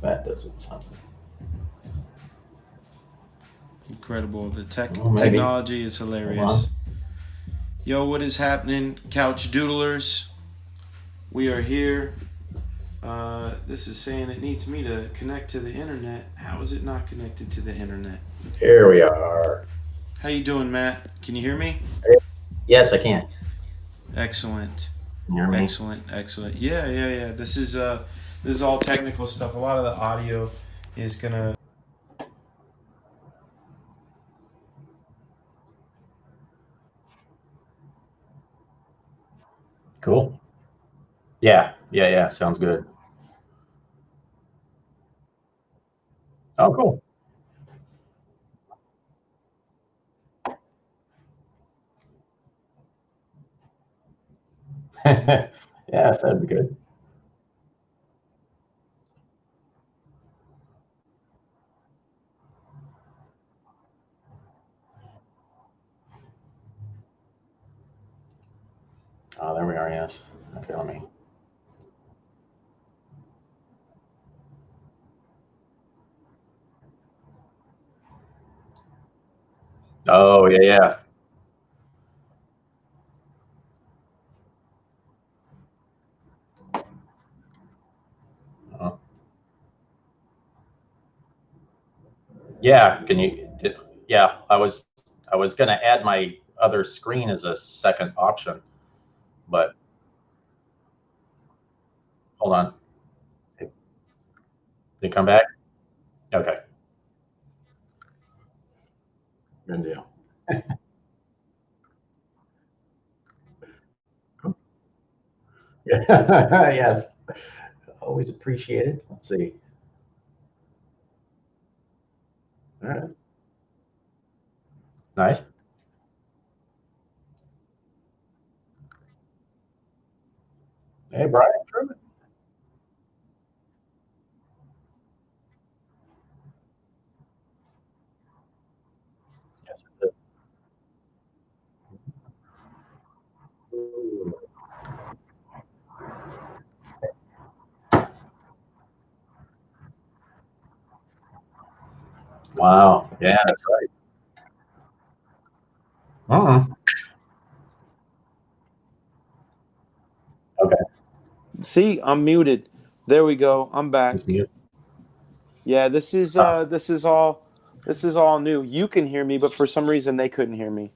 That doesn't sound. Incredible. The Well, technology is hilarious. Yo, what is happening, Couchdoodlers? We are here. This is saying it needs me to connect to the internet. How is it not connected to the internet? Here we are. How you doing, Matt? Can you hear me? Yes, I can. Excellent. Can you hear me? Excellent. Yeah. This is all technical stuff. A lot of the audio is gonna. Cool. Yeah. Sounds good. Oh, cool. Yes, that'd be good. Oh, there we are. Yes. Okay, let me. Oh, yeah. Uh, yeah. Can you? Yeah, I was gonna add my other screen as a second option, but hold on. Did it come back? Okay. Good deal. Yeah. Yes. Always appreciated. Let's see. All right. Nice. Hey, Brian. Truman. Yes, it is. Wow. Yeah, that's right. Uh-uh. Okay. See, I'm muted. There we go. I'm It's back. mute. Yeah, Oh, this is all new. You can hear me, but for some reason they couldn't hear me.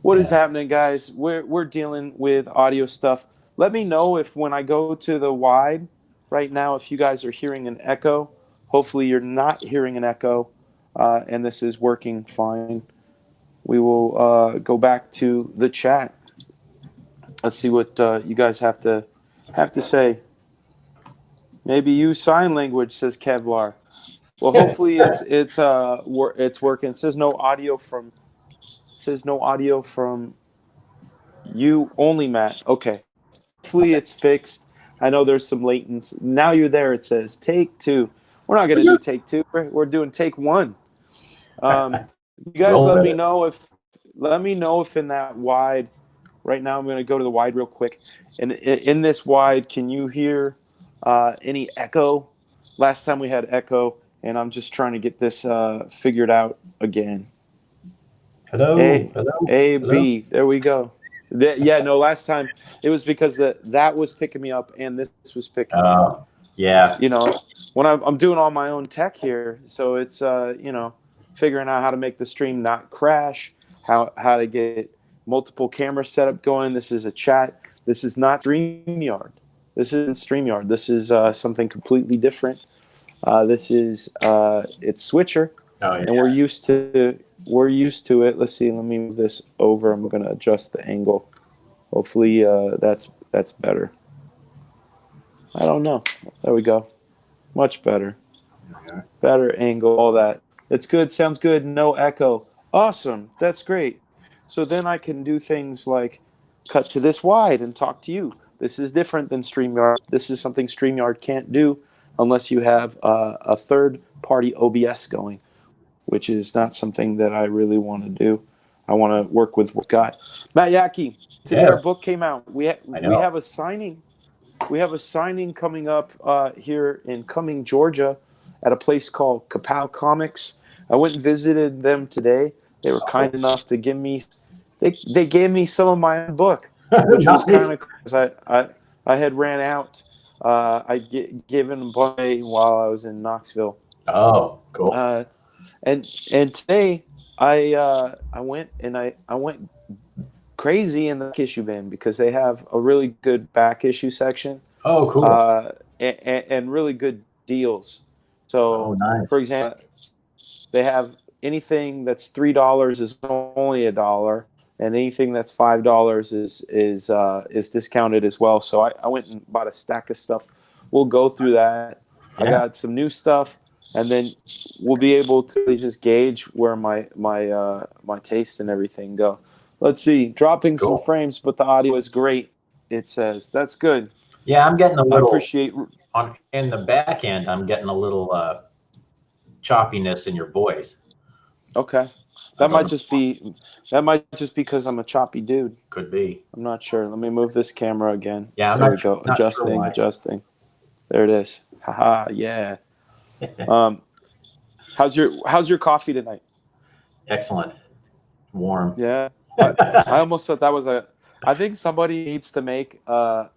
What is yeah. happening, guys? We're dealing with audio stuff. Let me know if when I go to the wide right now, if you guys are hearing an echo. Hopefully, you're not hearing an echo, and this is working fine. We will go back to the chat. Let's see what you guys have to say. Maybe use sign language, says Kevlar. Well, hopefully it's working. It says no audio from you only, Matt. Okay. Hopefully it's fixed. I know there's some latency. Now you're there. It says take two. We're not gonna do take two. We're doing take one. You guys, Roll with it. let me know if in that wide. Right now, I'm gonna go to the wide real quick. And in this wide, can you hear any echo? Last time we had echo, and I'm just trying to get this figured out again. Hello. A Hello. A Hello. B. There we go. Yeah, no. Last time it was because that was picking me up and this was picking me up. Yeah. You know, when I'm doing all my own tech here, so it's figuring out how to make the stream not crash, how to get multiple camera setup going. This is a chat. This is not StreamYard. This isn't StreamYard. This is something completely different. This is it's Switcher, Oh, and yeah. we're used to it. Let's see. Let me move this over. I'm going to adjust the angle. Hopefully, that's better. I don't know. There we go. Much better. Better angle. All that. It's good. Sounds good. No echo. Awesome. That's great. So then I can do things like cut to this wide and talk to you. This is different than StreamYard. This is something StreamYard can't do unless you have a third party OBS going, which is not something that I really want to do. I want to work with what got. Matt Yaki, today our Yes. book came out. I We know. have a signing. we have a signing coming up here in Cumming, Georgia, at a place called Kapow Comics. I went and visited them today. They were kind enough to give me. They gave me some of my own book, which was kind of cool. 'Cause I had ran out. Given away while I was in Knoxville. Oh, cool. And today I went crazy in the issue bin because they have a really good back issue section. Oh, cool. And really good deals. So, nice. for example, they have anything that's $3 is only $1, and anything that's $5 is discounted as well. So I went and bought a stack of stuff. We'll go through that. Yeah. I got some new stuff, and then we'll be able to just gauge where my taste and everything go. Let's see. Dropping some frames, but the audio is great. It says that's good. Yeah, I'm getting a little. I appreciate in the back end. I'm getting a little choppiness in your voice. Okay, that might just be because I'm a choppy dude. Could be. I'm not sure. Let me move this camera again. Yeah, there we go. Adjusting. There it is. Haha. Yeah. How's your coffee tonight? Excellent. Warm. Yeah. I almost thought that was I think somebody needs to make a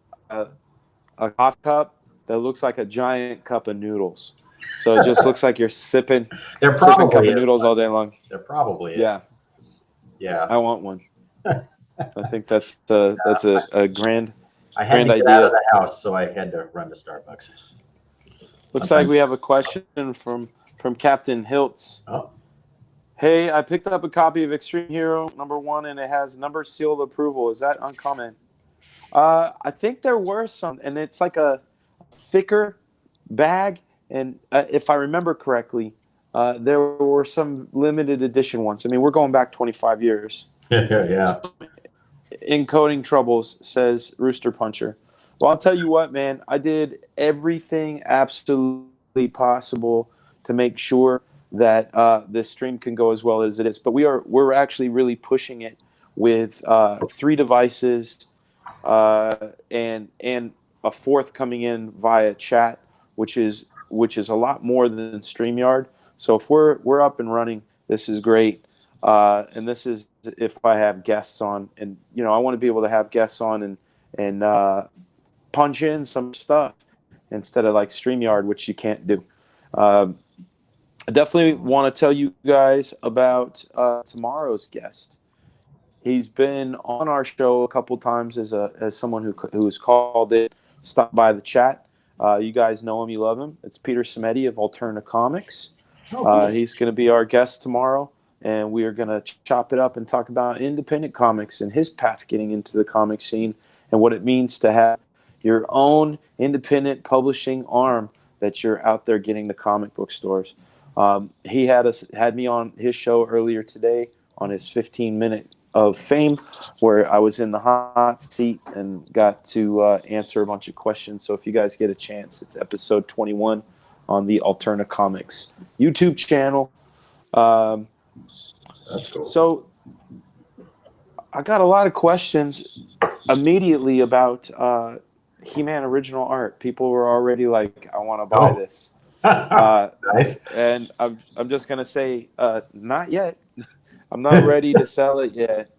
coffee cup that looks like a giant cup of noodles. So it just looks like you're sipping a cup of noodles all day long. There probably is. Yeah. Yeah. I want one. I think that's a grand I had to get out of the house, so I had to run to Starbucks. Looks like we have a question from Captain Hiltz. Oh. Hey, I picked up a copy of Extreme Hero #1, and it has number seal of approval. Is that uncommon? I think there were some, and it's like a thicker bag. And if I remember correctly, there were some limited edition ones. I mean, we're going back 25 years. Yeah. Encoding troubles, says Rooster Puncher. Well, I'll tell you what, man. I did everything absolutely possible to make sure that this stream can go as well as it is. But we're actually really pushing it with 3 devices and a fourth coming in via chat, which is a lot more than StreamYard. So if we're up and running, this is great. And this is if I have guests on, and I want to be able to have guests on and punch in some stuff instead of like StreamYard, which you can't do. I definitely want to tell you guys about tomorrow's guest. He's been on our show a couple times as someone who's called it, stopped by the chat. You guys know him, you love him. It's Peter Samedi of Alterna Comics. He's going to be our guest tomorrow, and we are going to chop it up and talk about independent comics and his path getting into the comic scene and what it means to have your own independent publishing arm that you're out there getting the comic book stores. He had me on his show earlier today on his 15-minute of fame, where I was in the hot seat and got to answer a bunch of questions. So if you guys get a chance, it's episode 21 on the Alterna Comics YouTube channel. That's cool. So I got a lot of questions immediately about HeMan original art. People were already like, I want to buy this. Nice. And I'm just gonna say, not yet. I'm not ready to sell it yet.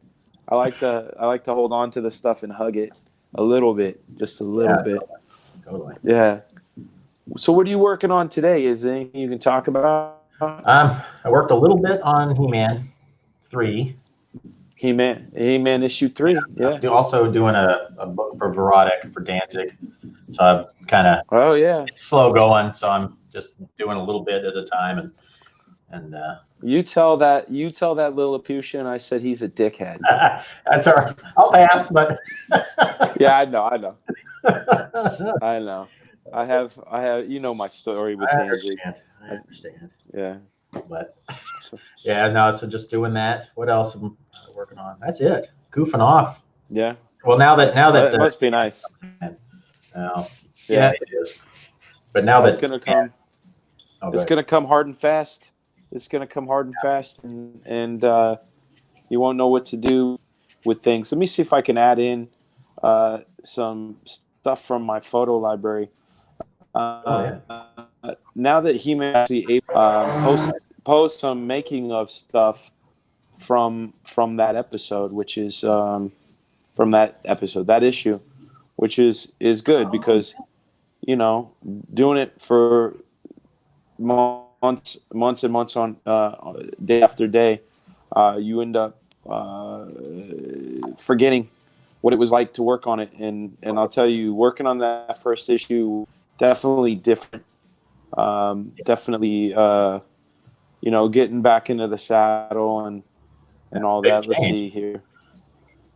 I like to hold on to the stuff and hug it a little bit, just a little bit. Totally. Yeah. So what are you working on today? Is there anything you can talk about? I worked a little bit on HeMan 3. HeMan issue 3. Yeah. I'm also doing a book for Verotic for Danzig. So I'm kind of it's slow going. So I'm just doing a little bit at a time and you tell that Lilliputian I said he's a dickhead. That's all right. I'll pass, but yeah, I know. I have my story with Danzig. I understand. Yeah. But so just doing that. What else am I working on? That's it. Goofing off. Yeah. Well, now that it must be nice. Yeah, it is. But now it's gonna come. It's gonna come hard and fast. It's gonna come hard and fast, and you won't know what to do with things. Let me see if I can add in some stuff from my photo library. Yeah. Now that HeMan actually post some making of stuff from that episode, which is from that issue, which is good because doing it for months and months on day after day, you end up forgetting what it was like to work on it, and I'll tell you, working on that first issue definitely different. Definitely, getting back into the saddle and all that. Change. Let's see here.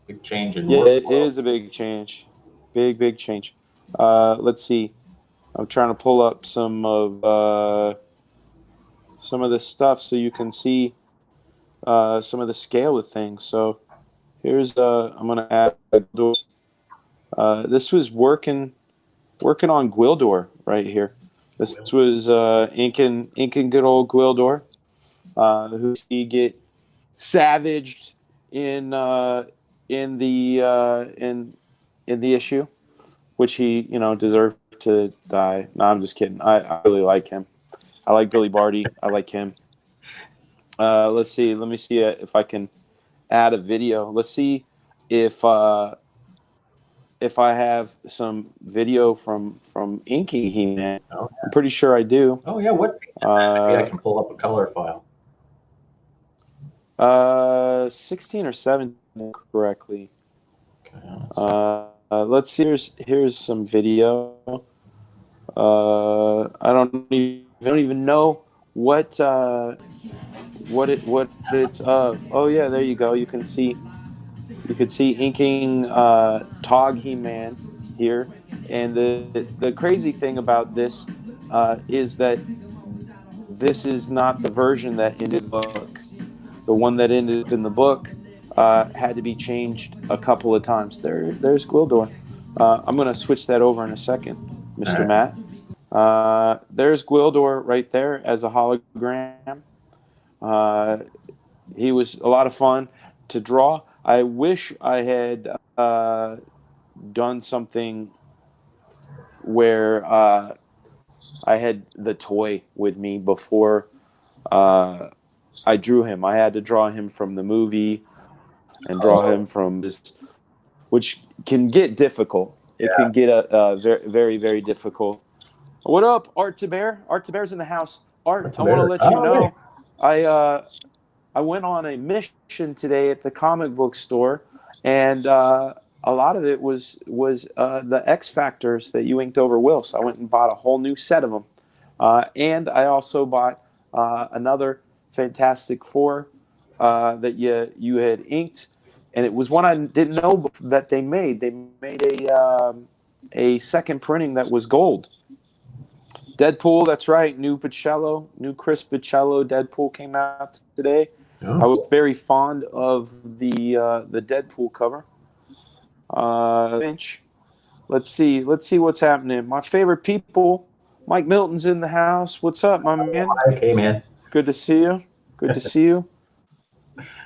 Big change in work. It is a big change. Big change. Let's see. I'm trying to pull up some of the stuff so you can see some of the scale of things. So here's I'm gonna add this was working on Gwildor right here. This was inking good old Gwildor, who you get savaged in the issue, which he deserved to die. No, I'm just kidding. I really like him. I like Billy Barty. I like him. Let's see. Let me see if I can add a video. Let's see if I have some video from inking HeMan. Oh, yeah. I'm pretty sure I do. Oh yeah, what? I can pull up a color file. 16 or 17 correctly. Okay, let's see. Here's some video. I don't even know what it's of. Oh yeah, there you go. You can see inking Tog HeMan here, and the crazy thing about this is that this is not the version that ended the book. The one that ended in the book had to be changed a couple of times. There's Gwildor. I'm going to switch that over in a second, Mr. Matt. There's Gwildor right there as a hologram. He was a lot of fun to draw. I wish I had done something where I had the toy with me before I drew him. I had to draw him from the movie and draw him from this, which can get difficult. It can get very, very, very difficult. What up, Art to Bear? Art to Bear's in the house. Art, I want to let you know, I went on a mission today at the comic book store, and a lot of it was the X Factors that you inked over Will. So I went and bought a whole new set of them, and I also bought another Fantastic Four that you had inked, and it was one I didn't know that they made. They made a second printing that was gold. Deadpool, that's right. New Chris Bichello Deadpool came out today. Oh. I was very fond of the Deadpool cover. Let's see what's happening. My favorite people, Mike Milton's in the house. What's up, my man? Hey, man. Good to see you. Good to see you.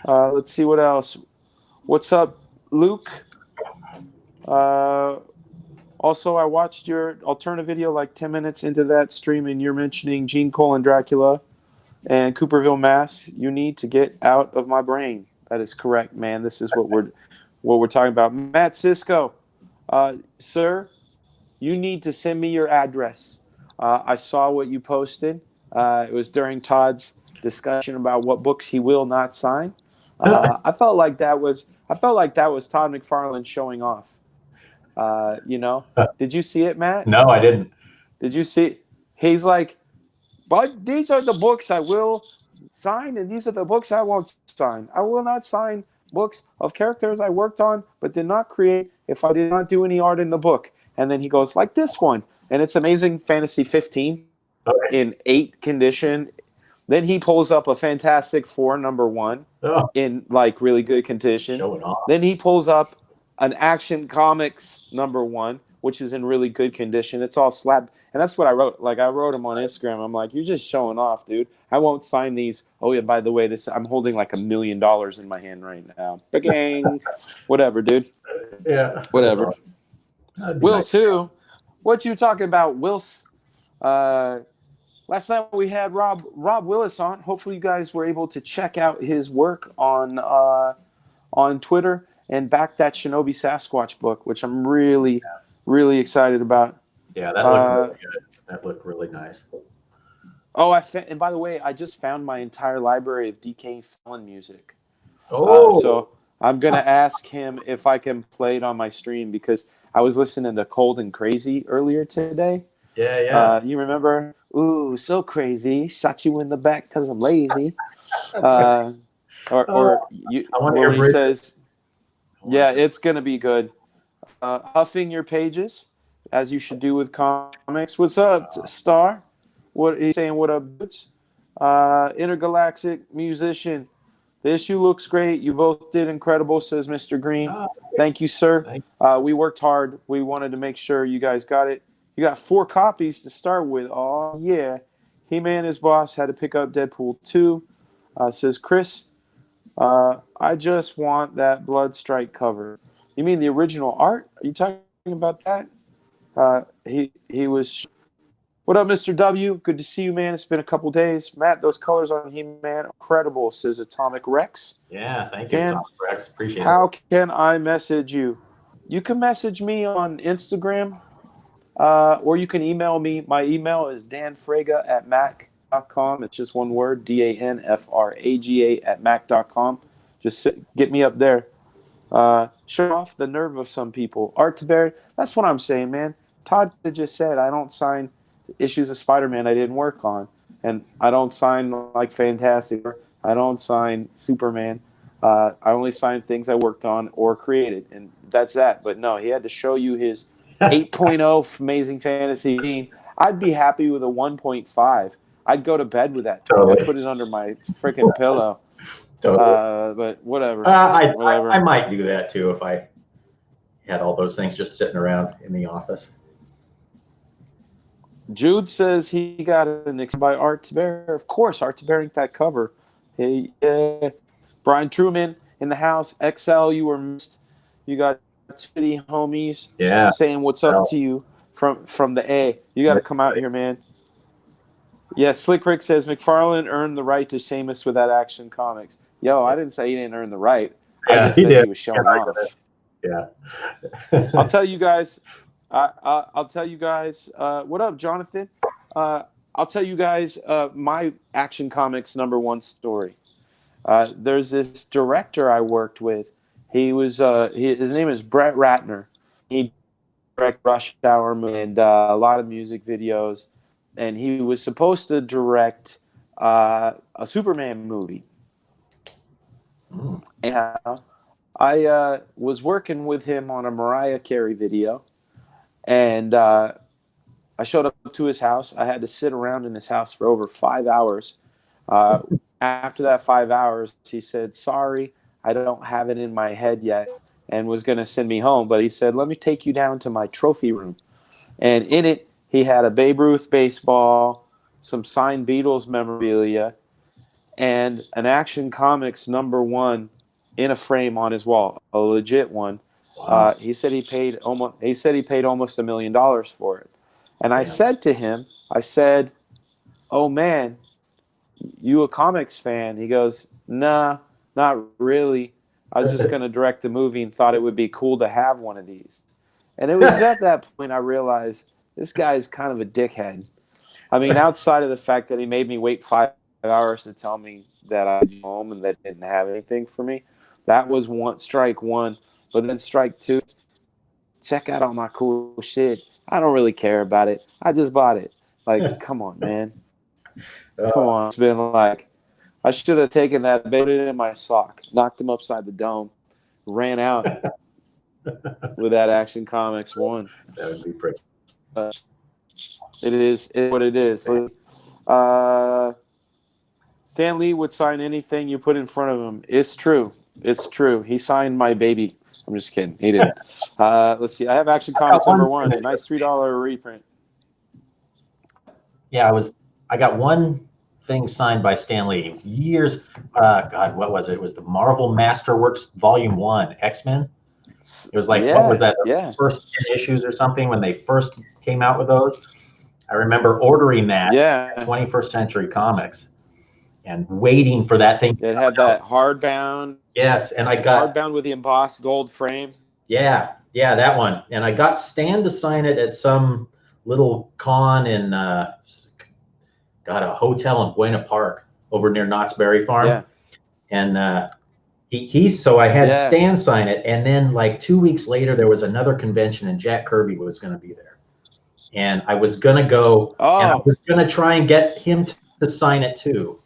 Let's see what else. What's up, Luke? Also, I watched your alternative video like 10 minutes into that stream, and you're mentioning Gene Cole and Dracula and Cooperville, Mass. You need to get out of my brain. That is correct, man. This is what we're talking about. Matt Cisco, sir, you need to send me your address. I saw what you posted. It was during Todd's discussion about what books he will not sign. I felt like that was Todd McFarlane showing off. Did you see it, Matt? No, I didn't. Did you see it? He's like, but these are the books I will sign, and these are the books I won't sign. I will not sign books of characters I worked on but did not create if I did not do any art in the book. And then he goes like this one, and it's Amazing Fantasy 15 in 8 condition. Then he pulls up a Fantastic Four #1 in like really good condition. Then he pulls up an Action Comics #1, which is in really good condition. It's all slabbed. And that's what I wrote. Like, I wrote him on Instagram. I'm like, you're just showing off, dude. I won't sign these. Oh, yeah, by the way, I'm holding like $1 million in my hand right now. Bang. Whatever, dude. Yeah. Whatever. Wills who? What you talking about, Wills? Last night we had Rob Willis on. Hopefully you guys were able to check out his work on Twitter and back that Shinobi Sasquatch book, which I'm really excited about. Yeah, that looked really good. That looked really nice. Oh, and by the way, I just found my entire library of DK Fallon music. Oh, so I'm gonna ask him if I can play it on my stream because I was listening to Cold and Crazy earlier today. Yeah. You remember? Ooh, so crazy! Shot you in the back because I'm lazy. Or he says, "Yeah, it's gonna be good." Huffing your pages, as you should do with comics. What's up, Star? What he's saying? What up, dudes? Intergalactic musician. The issue looks great. You both did incredible, says Mr. Green. Thank you, sir. We worked hard. We wanted to make sure you guys got it. You got 4 copies to start with. Oh, yeah. HeMan, his boss, had to pick up Deadpool 2. Says Chris, I just want that Blood Strike cover. You mean the original art? Are you talking about that? He was... What up, Mr. W? Good to see you, man. It's been a couple days. Matt, those colors on HeMan, incredible, says Atomic Rex. Yeah, thank you, Atomic Rex. Appreciate it. How can I message you? You can message me on Instagram, or you can email me. My email is danfraga@mac.com. It's just one word, danfraga@mac.com. Just get me up there. Show off the nerve of some people. Art to Barry, that's what I'm saying, man. Todd just said I don't sign issues of Spider-Man I didn't work on, and I don't sign like Fantastic. I don't sign Superman. I only sign things I worked on or created, and that's that. But no, he had to show you his 8.0 Amazing Fantasy Bean. I'd be happy with a 1.5. I'd go to bed with that. Totally. I'd put it under my freaking pillow. Totally. But whatever. I might do that too if I had all those things just sitting around in the office. Jude says he got an excited by Art Bear. Of course, Art Bear inked that cover. Hey, Brian Truman in the house. XL, you were missed. You got city homies saying what's up to you from the A. You got to come out here, man. Yeah, Slick Rick says McFarlane earned the right to Seamus with that Action Comics. Yo, I didn't say he didn't earn the right. I just said he was showing off. Yeah. I'll tell you guys. I'll tell you guys. What up, Jonathan? I'll tell you guys my Action Comics #1 story. There's this director I worked with. He was his name is Brett Ratner. He directed Rush Hour and a lot of music videos, and he was supposed to direct a Superman movie. And I was working with him on a Mariah Carey video. And I showed up to his house. I had to sit around in his house for over 5 hours. After that 5 hours, he said, sorry, I don't have it in my head yet, and was going to send me home. But he said, let me take you down to my trophy room. And in it, he had a Babe Ruth baseball, some signed Beatles memorabilia, and an Action Comics #1 in a frame on his wall, a legit one. He said he paid almost $1 million for it. And I said to him, oh man, you a comics fan? He goes, nah, not really. I was just going to direct the movie and thought it would be cool to have one of these. And it was at that point I realized this guy is kind of a dickhead. I mean, outside of the fact that he made me wait 5 hours to tell me that I'd be home and that didn't have anything for me, that was strike one. But then strike 2, check out all my cool shit. I don't really care about it. I just bought it. Like, come on, man. Come on. It's been like, I should have taken that, put it in my sock, knocked him upside the dome, ran out with that Action Comics 1. That would be pretty. It is what it is. Stan Lee would sign anything you put in front of him. It's true. It's true. He signed my baby. I'm just kidding. He didn't. Let's see. I have Action Comics #1, a nice $3 reprint. Yeah, I got one thing signed by Stan Lee years. God, what was it? It was the Marvel Masterworks Volume 1, X-Men. It was like, what was that, the first 10 issues or something when they first came out with those? I remember ordering that at 21st Century Comics and waiting for that thing. It had that hardbound. Yes, and I got hardbound with the embossed gold frame. Yeah, that one. And I got Stan to sign it at some little con in got a hotel in Buena Park over near Knott's Berry Farm. Yeah. And so I had Stan sign it, and then like 2 weeks later there was another convention and Jack Kirby was going to be there. And I was going to go and I was going to try and get him to sign it too.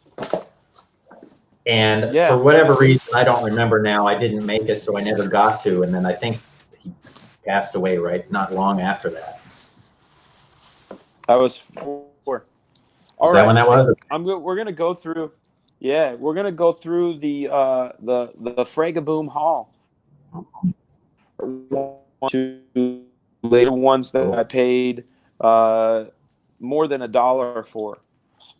And for whatever reason, I don't remember now, I didn't make it, so I never got to. And then I think he passed away not long after that. That was 4. Is that when that was? We're gonna go through. Yeah, we're gonna go through the Fragaboom Hall. Two later ones that I paid more than $1 for.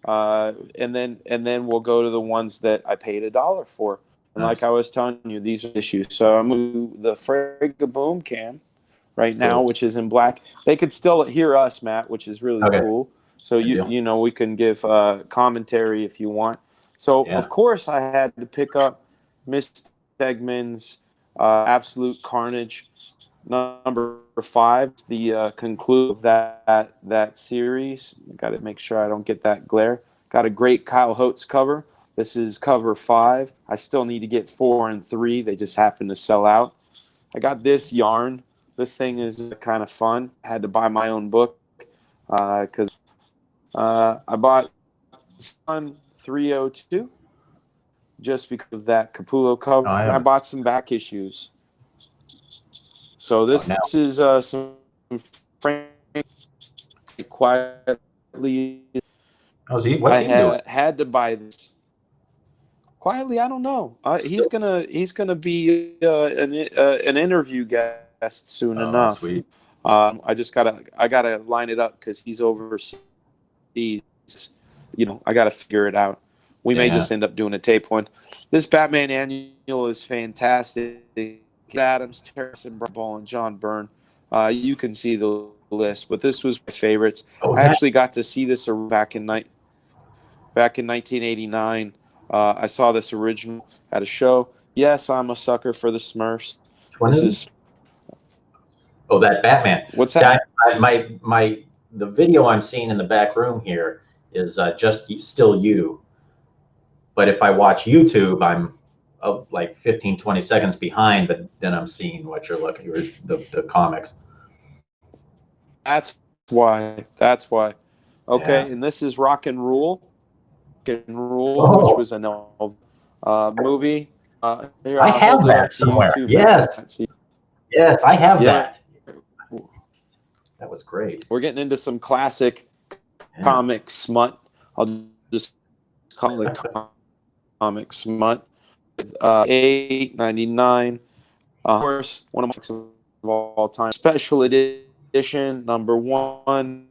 And then we'll go to the ones that I paid $1 for. And like I was telling you, these are issues. So I'm moving the Fragaboom cam right now, which is in black. They could still hear us, Matt, which is really cool. So you know, we can give commentary if you want. So of course I had to pick up Miss Stegman's Absolute Carnage number 5, the conclude of that series. Got to make sure I don't get that glare. Got a great Kyle Holtz cover. This is cover 5. I still need to get 4 and 3. They just happen to sell out. I got this yarn. This thing is kind of fun. I had to buy my own book because I bought Sun 302 just because of that Capullo cover. I bought some back issues. So this is some Frank quietly. What's he doing? Had to buy this quietly. I don't know. He's gonna be an interview guest soon enough. Sweet. I gotta line it up because he's overseas. You know, I gotta figure it out. We may just end up doing a tape one. This Batman annual is fantastic. Adams, Terrace, and Ball, and John Byrne. You can see the list, but this was my favorites. I actually got to see this back in 1989. I saw this original at a show. Yes, I'm a sucker for the Smurfs. That Batman. What's that? The video I'm seeing in the back room here is just still you. But if I watch YouTube, I'm like 15, 20 seconds behind, but then I'm seeing what you're looking at, the comics. That's why. Okay, and this is Rock and Rule. Which was a movie. I have that somewhere. Yes, I have that. That was great. We're getting into some classic comic smut. I'll just call it comic smut. $8.99. Of course, one of my of all time. Special edition number 1.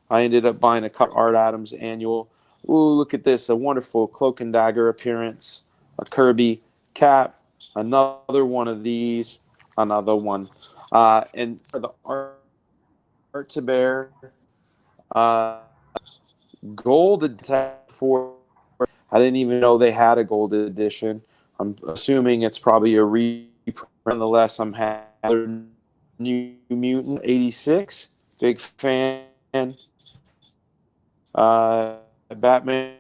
I ended up buying a Art Adams annual. Ooh, look at this! A wonderful Cloak and Dagger appearance. A Kirby cap. Another one of these. Another one. And for the art to bear. Gold for. I didn't even know they had a gold edition. I'm assuming it's probably a reprint. Nonetheless, I'm having New Mutant 86. Big fan. Batman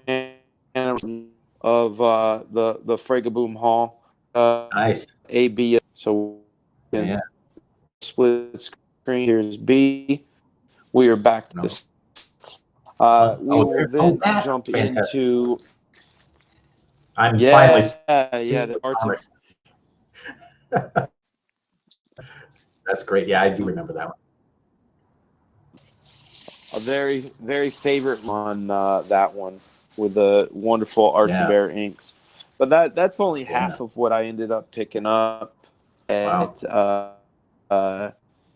of the Fragaboom Hall. Nice. AB. So split screen. Here's B. We are back to this. We will then jump into. I'm finally the art. That's great. Yeah, I do remember that one. A very, very favorite one, that one, with the wonderful Art to Bear inks. But that's only half of what I ended up picking up at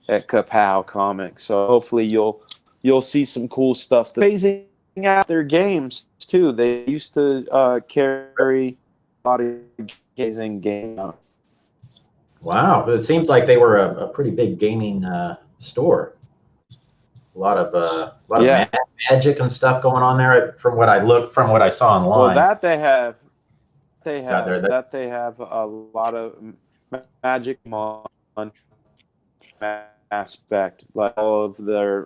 Kapow Comics. So hopefully you'll see some cool stuff. Phasing out their games too. They used to carry a lot of games. Wow, it seems like they were a pretty big gaming store. A lot of Yeah. magic and stuff going on there. From what I saw Well, online. that they have. Is that there? They have a lot of magic on aspect. Like all of their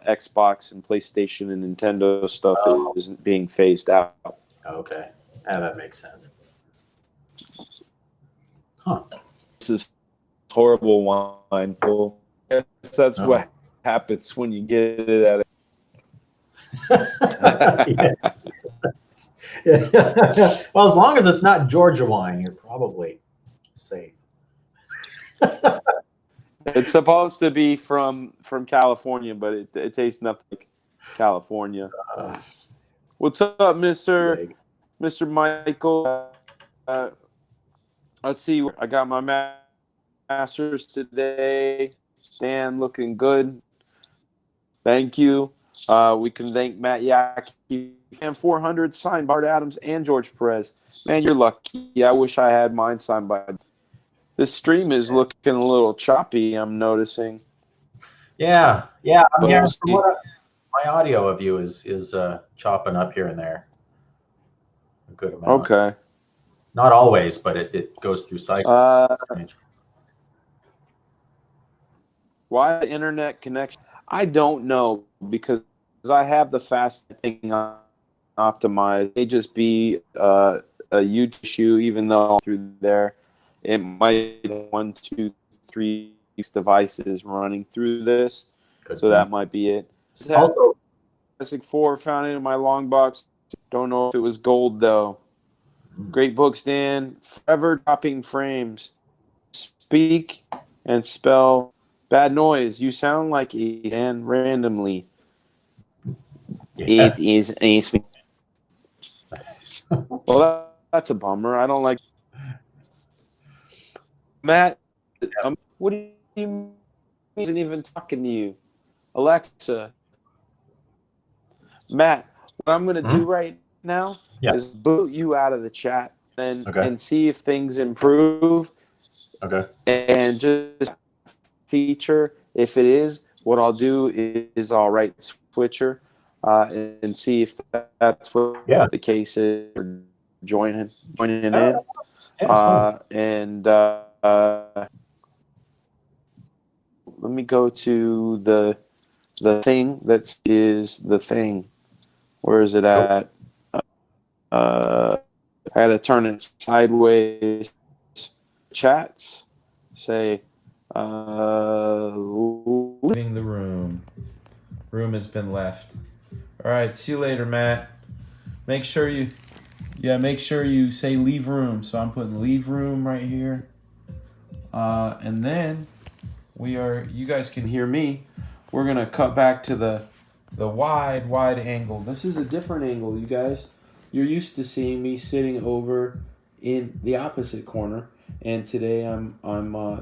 Xbox and PlayStation and Nintendo stuff Oh, isn't being phased out. okay. Yeah, that makes sense. Huh. This is horrible wine. Well, I guess that's Oh. what happens when you get it at it. Yeah. Yeah. Well, as long as it's not Georgia wine, you're probably safe. It's supposed to be from California, but it tastes nothing like California. Uh, What's up, Mister Big. Michael? Uh, let's see. I got my masters today. Dan, looking good. Thank you. We can thank Matt Yackey and 400 signed Bart Adams and George Perez. Man, you're lucky. I wish I had mine signed by. This stream is looking a little choppy. I'm noticing. Yeah, yeah. I'm hearing from See. my audio of you is chopping up here and there a good amount. Okay. Not always, but it goes through cycles. Why the internet connection? I don't know because I have the fast thing optimized. It may just be a huge issue, even though through there it might be 1, 2, 3 devices running through this. So that might be it. Also, Classic 4 found it in my long box. Don't know if it was gold though. Great books, Dan. Forever dropping frames. Speak and spell bad noise. You sound like a Dan randomly. yeah. It is a. Well, that's a bummer. I don't like. Matt, what do you mean? I wasn't even talking to you. Alexa, Matt, what I'm going to do right now is boot you out of the chat and see if things improve. Okay. And just feature. If it is, what I'll do is I'll write switcher and see if that's what the case is. Joining in. And let me go to the thing that is the thing. Where is it at? I had to turn it sideways. Chats say leaving the room. Room has been left. All right, see you later, Matt. Make sure you say leave room. So I'm putting leave room right here. And then you guys can hear me. We're going to cut back to the wide angle. This is a different angle, you guys. You're used to seeing me sitting over in the opposite corner, and today I'm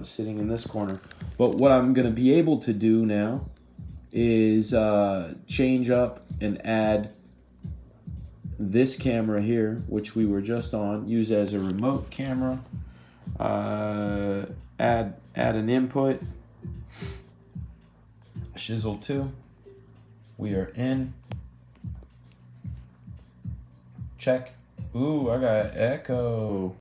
sitting in this corner. But what I'm going to be able to do now is change up and add this camera here, which we were just on, use as a remote camera. Add an input. Shizzle 2. We are in. Check. Ooh, I got echo.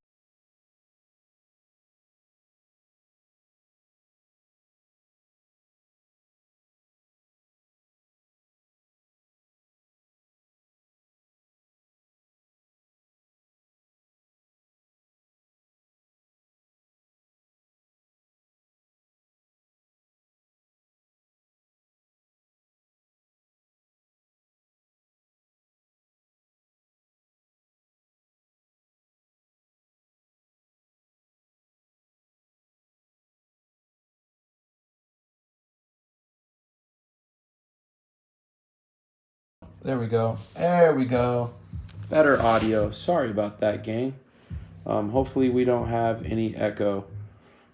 There we go. There we go. Better audio. Sorry about that, gang. Hopefully we don't have any echo.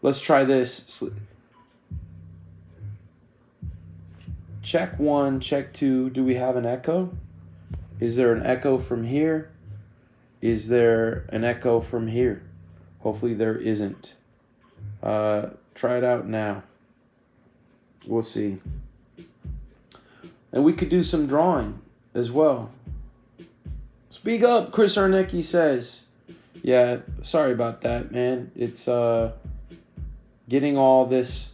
Let's try this. Check 1, check 2. Do we have an echo? Is there an echo from here? Is there an echo from here? Hopefully there isn't. Try it out now. We'll see. And we could do some drawing as well. Speak up, Chris Arnecki says. Yeah, sorry about that, man. It's getting all this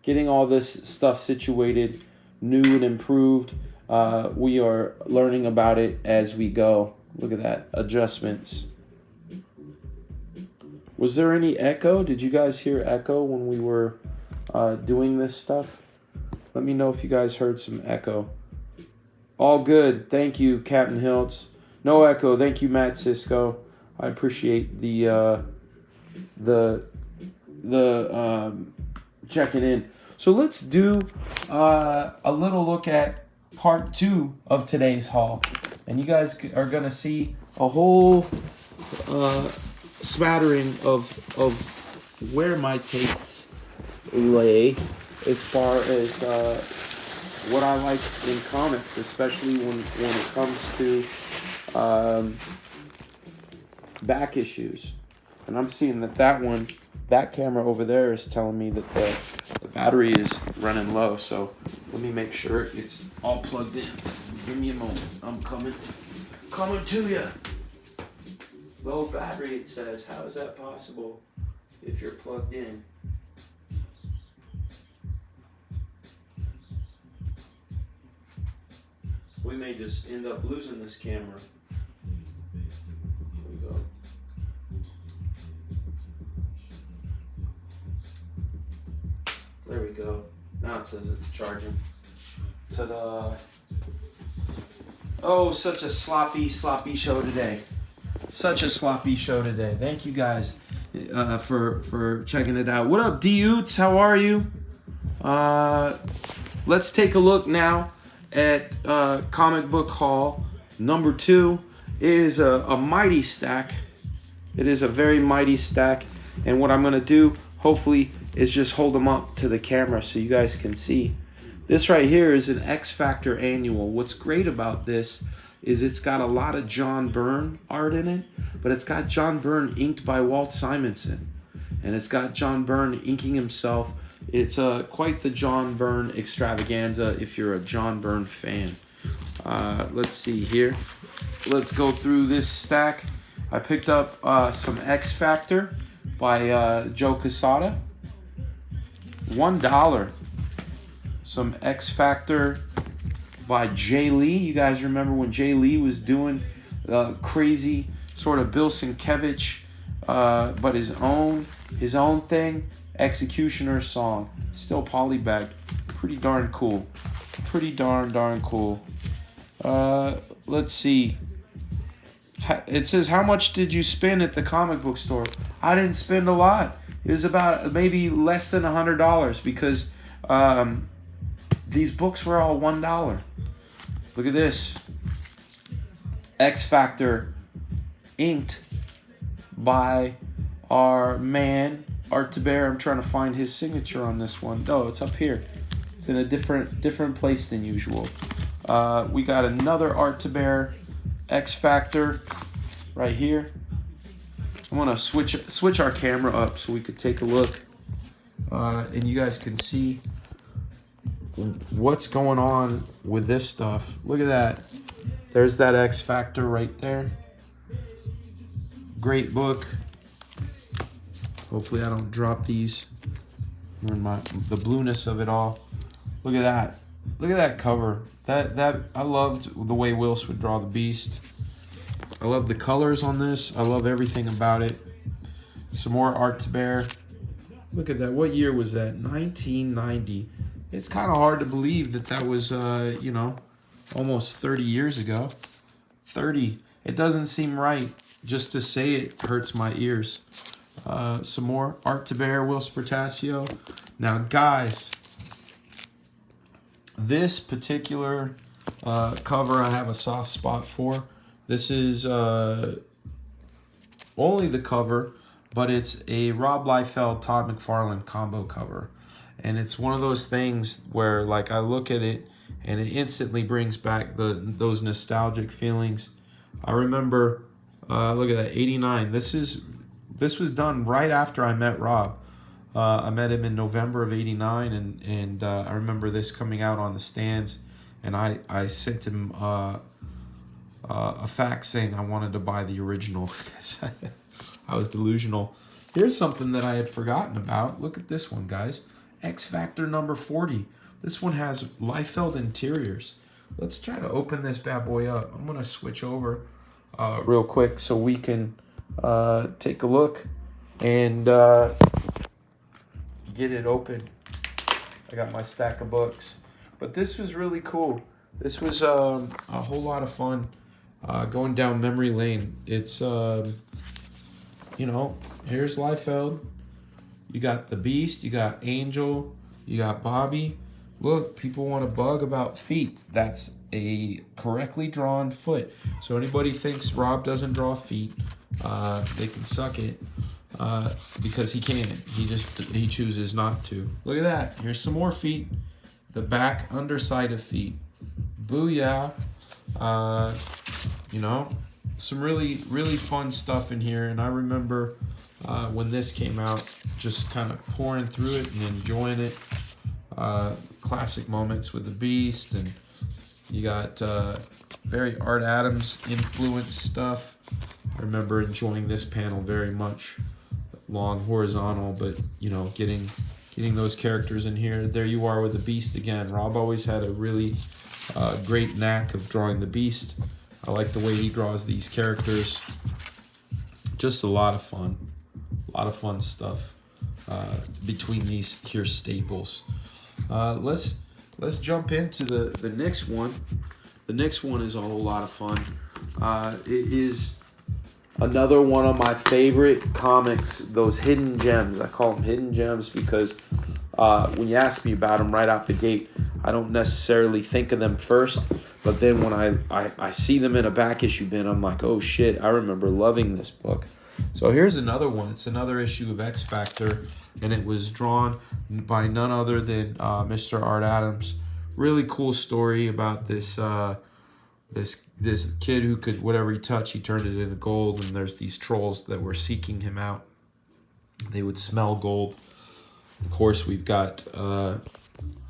stuff situated, new and improved. We are learning about it as we go. Look at that, adjustments. Was there any echo? Did you guys hear echo when we were doing this stuff? Let me know if you guys heard some echo. All good. Thank you, Captain Hiltz. No echo. Thank you, Matt Cisco. I appreciate the checking in. So let's do a little look at part 2 of today's haul, and you guys are gonna see a whole smattering of where my tastes lay as far as what I like in comics, especially when it comes to back issues. And I'm seeing that camera over there is telling me that the battery is running low. So let me make sure it's all plugged in. Give me a moment. I'm coming to you. Low battery, it says. How is that possible if you're plugged in? We may just end up losing this camera. Here we go. There we go. Now it says it's charging. Ta-da. Oh, such a sloppy show today. Such a sloppy show today. Thank you guys for checking it out. What up, D-Oots? How are you? Let's take a look now at Comic Book Haul number 2. It is a mighty stack. It is a very mighty stack. And what I'm going to do, hopefully, is just hold them up to the camera so you guys can see. This right here is an X Factor annual. What's great about this is it's got a lot of John Byrne art in it, but it's got John Byrne inked by Walt Simonson. And it's got John Byrne inking himself. It's quite the John Byrne extravaganza if you're a John Byrne fan. Let's see here. Let's go through this stack. I picked up some X Factor by Joe Quesada. $1. Some X Factor by Jay Lee. You guys remember when Jay Lee was doing crazy sort of Bill Sienkiewicz, but his own thing. Executioner song, still polybagged. Pretty darn cool. Pretty darn cool. Let's see. It says, how much did you spend at the comic book store? I didn't spend a lot. It was about maybe less than $100 because these books were all $1. Look at this. X Factor inked by our man Art to Bear. I'm trying to find his signature on this one. Oh, it's up here. It's in a different place than usual. We got another Art to Bear X Factor right here. I'm gonna switch our camera up so we could take a look, and you guys can see what's going on with this stuff. Look at that. There's that X Factor right there. Great book. Hopefully I don't drop these. The blueness of it all. Look at that. Look at that cover. That I loved the way Wills would draw the Beast. I love the colors on this. I love everything about it. Some more Art to Bear. Look at that. What year was that? 1990. It's kind of hard to believe that was, almost 30 years ago. 30. It doesn't seem right. Just to say it hurts my ears. Some more Art to Bear, Will Spertasio. Now, guys, this particular cover I have a soft spot for. This is only the cover, but it's a Rob Liefeld, Todd McFarlane combo cover. And it's one of those things where, like, I look at it and it instantly brings back those nostalgic feelings. I remember, look at that, 89. This was done right after I met Rob. I met him in November of '89, and I remember this coming out on the stands, and I sent him a fax saying I wanted to buy the original because I was delusional. Here's something that I had forgotten about. Look at this one, guys. X Factor number 40. This one has Liefeld interiors. Let's try to open this bad boy up. I'm going to switch over real quick so we can take a look and get it open. I got my stack of books. But this was really cool. This was a whole lot of fun going down memory lane. It's, you know, here's Liefeld. You got the Beast, you got Angel, you got Bobby. Look, people want to bug about feet. That's a correctly drawn foot. So anybody thinks Rob doesn't draw feet, they can suck it because he can't. He chooses not to. Look at that. Here's some more feet. The back underside of feet. Booyah. You know, some really fun stuff in here. And I remember when this came out, just kind of pouring through it and enjoying it. Classic moments with the Beast, and you got very Art Adams influenced stuff. I remember enjoying this panel very much. Long horizontal, but you know, getting those characters in here. There you are with the Beast again. Rob always had a really great knack of drawing the Beast. I like the way he draws these characters. Just a lot of fun. A lot of fun stuff between these here staples. Let's jump into the next one. The next one is a whole lot of fun. It is another one of my favorite comics, those hidden gems. I call them hidden gems because when you ask me about them right out the gate, I don't necessarily think of them first. But then when I see them in a back issue bin, I'm like, oh shit, I remember loving this book. So here's another one. It's another issue of X Factor, and it was drawn by none other than Mr. Art Adams. Really cool story about this this kid who could, whatever he touched, he turned it into gold, and there's these trolls that were seeking him out. They would smell gold. Of course, we've got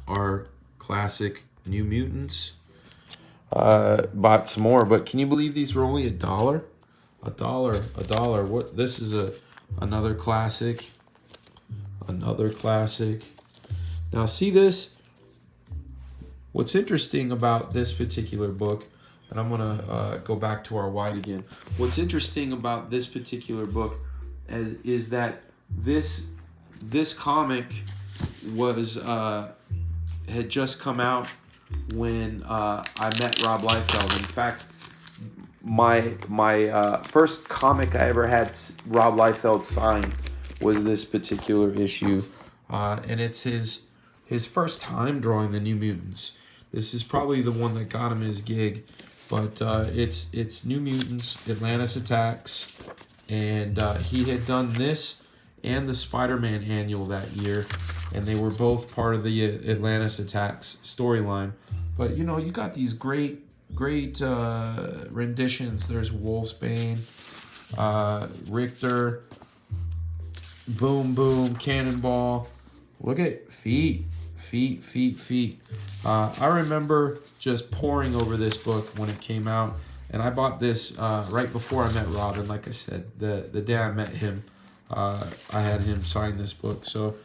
our classic New Mutants. Bought some more, but can you believe these were only $1? $1. What? This is another classic. Another classic. Now see this? What's interesting about this particular book, and I'm gonna go back to our white again. What's interesting about this particular book is that this comic was had just come out when I met Rob Liefeld. In fact, my first comic I ever had Rob Liefeld sign was this particular issue, and it's his first time drawing the New Mutants. This is probably the one that got him his gig, but it's New Mutants, Atlantis Attacks, and he had done this and the Spider-Man annual that year, and they were both part of the Atlantis Attacks storyline. But you know, you got these great renditions. There's Wolfsbane, Richter, Boom Boom, Cannonball. Look at feet. I remember just poring over this book when it came out, and I bought this right before I met Rob. And like I said, the day I met him, I had him sign this book. So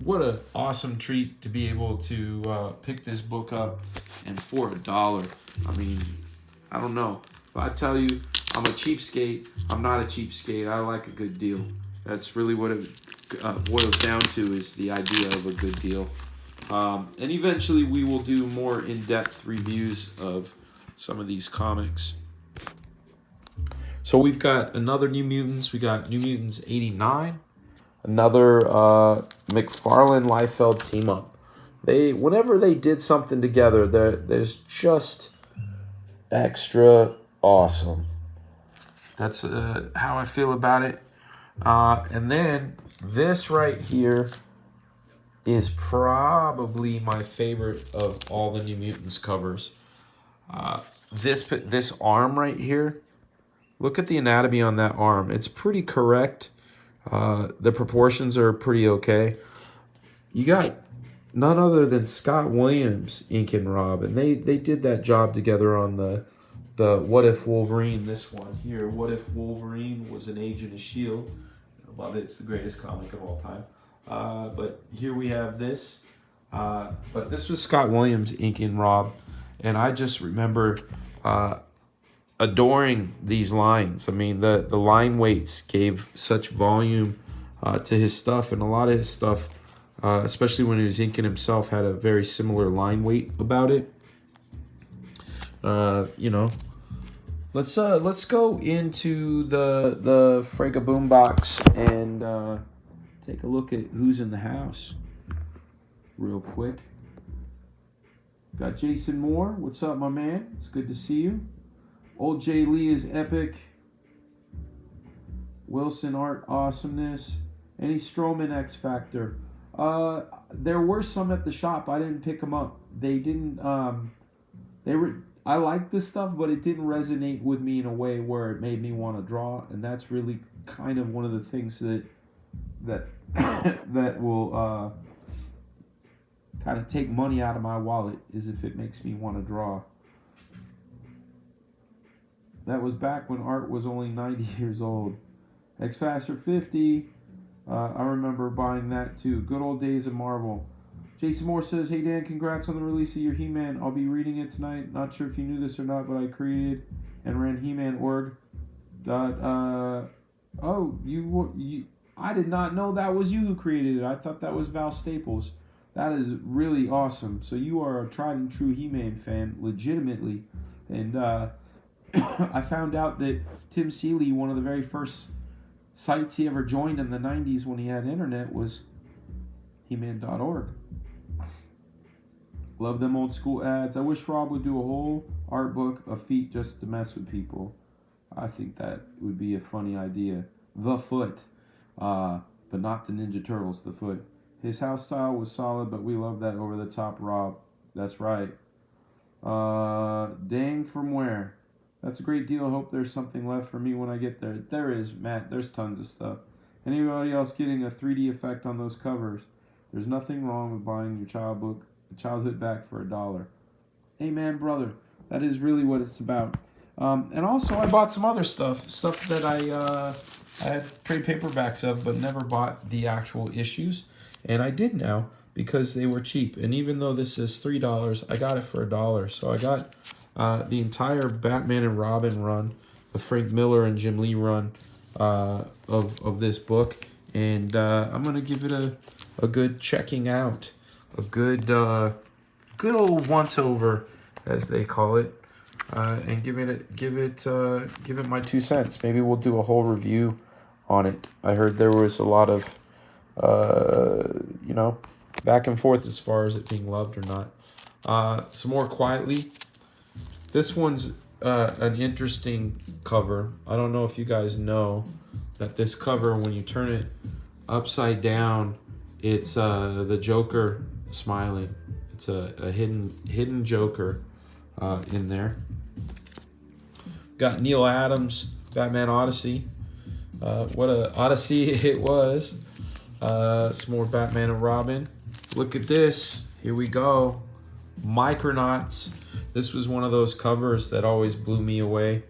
what an awesome treat to be able to pick this book up, and for $1. I mean, I don't know. If I tell you I'm a cheapskate, I'm not a cheapskate. I like a good deal. That's really what it boils down to, is the idea of a good deal. And eventually we will do more in-depth reviews of some of these comics. So we've got another New Mutants. We got New Mutants 89. Another McFarlane Liefeld team up. Whenever they did something together, there's just extra awesome. That's how I feel about it. And then this right here is probably my favorite of all the New Mutants covers. This arm right here, look at the anatomy on that arm. It's pretty correct. The proportions are pretty okay. You got none other than Scott Williams inking Rob, and they did that job together on the What If Wolverine. This one here, What If Wolverine was an agent of S.H.I.E.L.D. I love it. It's the greatest comic of all time. But here we have this. But this was Scott Williams inking Rob, and I just remember adoring these lines. I mean, the line weights gave such volume to his stuff, and a lot of his stuff, especially when he was inking himself, had a very similar line weight about it. You know, let's go into the Frega boombox and take a look at who's in the house real quick. Got Jason Moore. What's up, my man? It's good to see you. Old Jay Lee is epic. Wilson Art awesomeness. Any Strowman X Factor? There were some at the shop. I didn't pick them up. They didn't. They were. I liked this stuff, but it didn't resonate with me in a way where it made me want to draw, and that's really kind of one of the things that will kind of take money out of my wallet, is if it makes me want to draw. That was back when art was only 90 years old. X Factor 50. I remember buying that too. Good old days of Marvel. Jason Moore says, "Hey Dan, congrats on the release of your HeMan. I'll be reading it tonight. Not sure if you knew this or not, but I created and ran HeMan.org. I did not know that was you who created it. I thought that was Val Staples. That is really awesome. So you are a tried and true HeMan fan, legitimately. And I found out that Tim Seeley, one of the very first sites he ever joined in the 90s when he had internet, was HeMan.org. Love them old school ads. I wish Rob would do a whole art book of feet just to mess with people. I think that would be a funny idea. The Foot. But not the Ninja Turtles, The Foot. His house style was solid, but we love that over-the-top Rob. That's right. Dang from where? That's a great deal. I hope there's something left for me when I get there. There is, Matt. There's tons of stuff. Anybody else getting a 3D effect on those covers? There's nothing wrong with buying your childhood back for $1. Amen, brother. That is really what it's about. And also, I bought some other stuff that I had trade paperbacks of, but never bought the actual issues. And I did now because they were cheap. And even though this is $3, I got it for $1. So I got the entire Batman and Robin run, the Frank Miller and Jim Lee run of this book. And I'm going to give it a good checking out. A good old once over, as they call it, and give it my 2 cents. Maybe we'll do a whole review on it. I heard there was a lot of back and forth as far as it being loved or not. Some more quietly. This one's an interesting cover. I don't know if you guys know that this cover, when you turn it upside down, it's the Joker smiling. It's a hidden Joker in there. Got Neil Adams, Batman Odyssey. What a Odyssey it was. Some more Batman and Robin. Look at this. Here we go. Micronauts. This was one of those covers that always blew me away.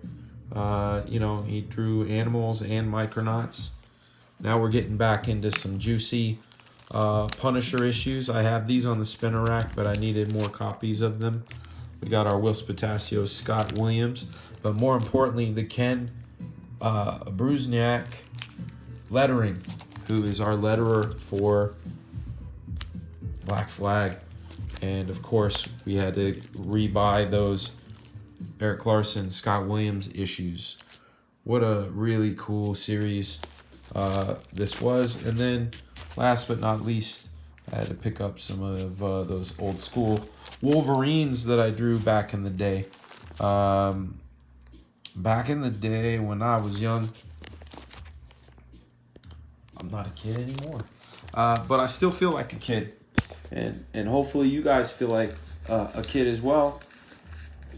He drew animals and Micronauts. Now we're getting back into some juicy Punisher issues. I have these on the spinner rack, but I needed more copies of them. We got our Will Spataccio, Scott Williams, but more importantly, the Ken Brusniak lettering, who is our letterer for Black Flag. And of course, we had to rebuy those Eric Larson, Scott Williams issues. What a really cool series this was. And then, last but not least, I had to pick up some of those old school Wolverines that I drew back in the day. Back in the day when I was young. I'm not a kid anymore. But I still feel like a kid. And hopefully you guys feel like a kid as well.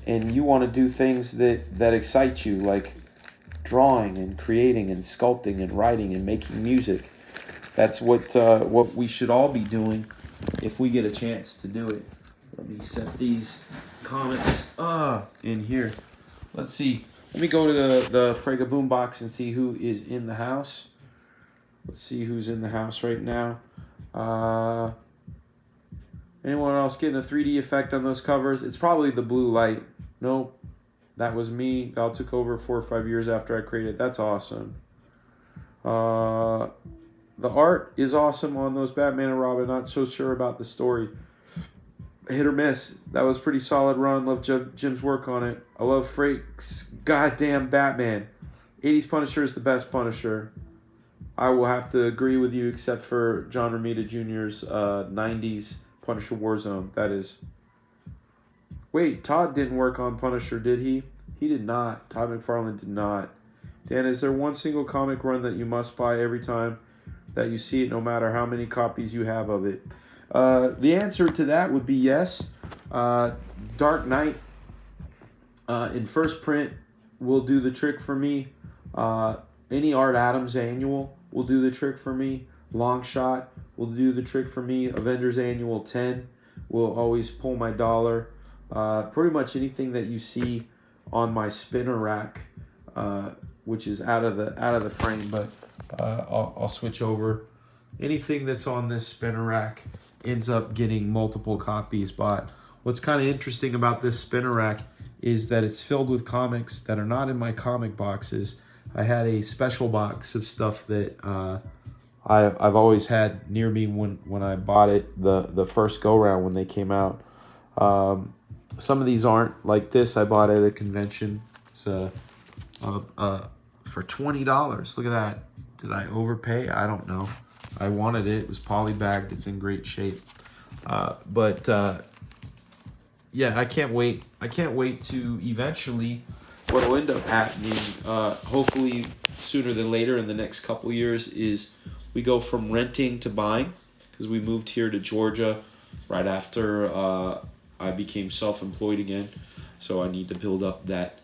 And you want to do things that excite you, like drawing and creating and sculpting and writing and making music. That's what we should all be doing if we get a chance to do it. Let me set these comics in here. Let's see. Let me go to the Frega boombox and see who is in the house. Let's see who's in the house right now. Anyone else getting a 3D effect on those covers? It's probably the blue light. Nope. That was me. Val took over 4 or 5 years after I created. That's awesome. The art is awesome on those Batman and Robin. Not so sure about the story. Hit or miss. That was a pretty solid run. Love Jim's work on it. I love Frake's goddamn Batman. 80s Punisher is the best Punisher. I will have to agree with you, except for John Romita Jr.'s 90s Punisher Warzone. That is. Wait, Todd didn't work on Punisher, did he? He did not. Todd McFarlane did not. Dan, is there one single comic run that you must buy every time that you see it, no matter how many copies you have of it? The answer to that would be yes. Dark Knight in first print will do the trick for me. Any Art Adams annual will do the trick for me. Long Shot will do the trick for me. Avengers Annual 10 will always pull my dollar. Pretty much anything that you see on my spinner rack, which is out of the frame, but I'll switch over. Anything that's on this spinner rack ends up getting multiple copies bought. What's kind of interesting about this spinner rack is that it's filled with comics that are not in my comic boxes. I had a special box of stuff that I've always had near me when I bought it the first go round when they came out. Some of these aren't like this. I bought at a convention. It's for $20. Look at that. Did I overpay? I don't know. I wanted it. It was polybagged. It's in great shape. Yeah, I can't wait. I can't wait to eventually. What will end up happening, hopefully sooner than later in the next couple years, is we go from renting to buying, because we moved here to Georgia right after I became self-employed again. So I need to build up that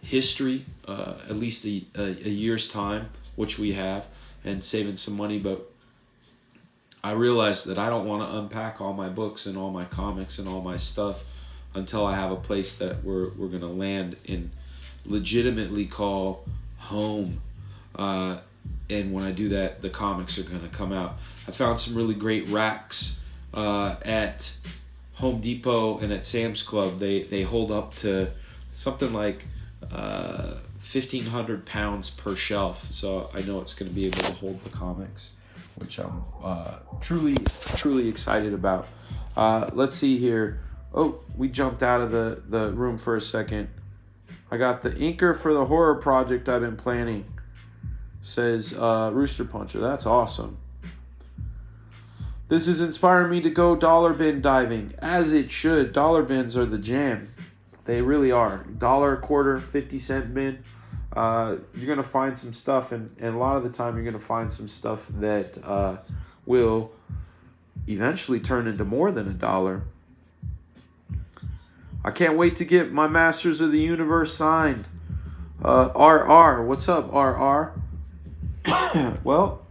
history, at least a year's time, which we have, and saving some money. But I realized that I don't want to unpack all my books and all my comics and all my stuff until I have a place that we're going to land and legitimately call home. And when I do that, the comics are going to come out. I found some really great racks at Home Depot and at Sam's Club. They hold up to something like 1,500 pounds per shelf. So I know it's going to be able to hold the comics, which I'm truly excited about. Let's see here. Oh, we jumped out of the room for a second. I got the inker for the horror project I've been planning. Says Rooster Puncher. That's awesome. This is inspiring me to go dollar bin diving. As it should. Dollar bins are the jam. They really are. $1, quarter, 50-cent bin. You're going to find some stuff, and a lot of the time you're going to find some stuff that will eventually turn into more than $1. I can't wait to get my Masters of the Universe signed. RR, what's up, RR? Well,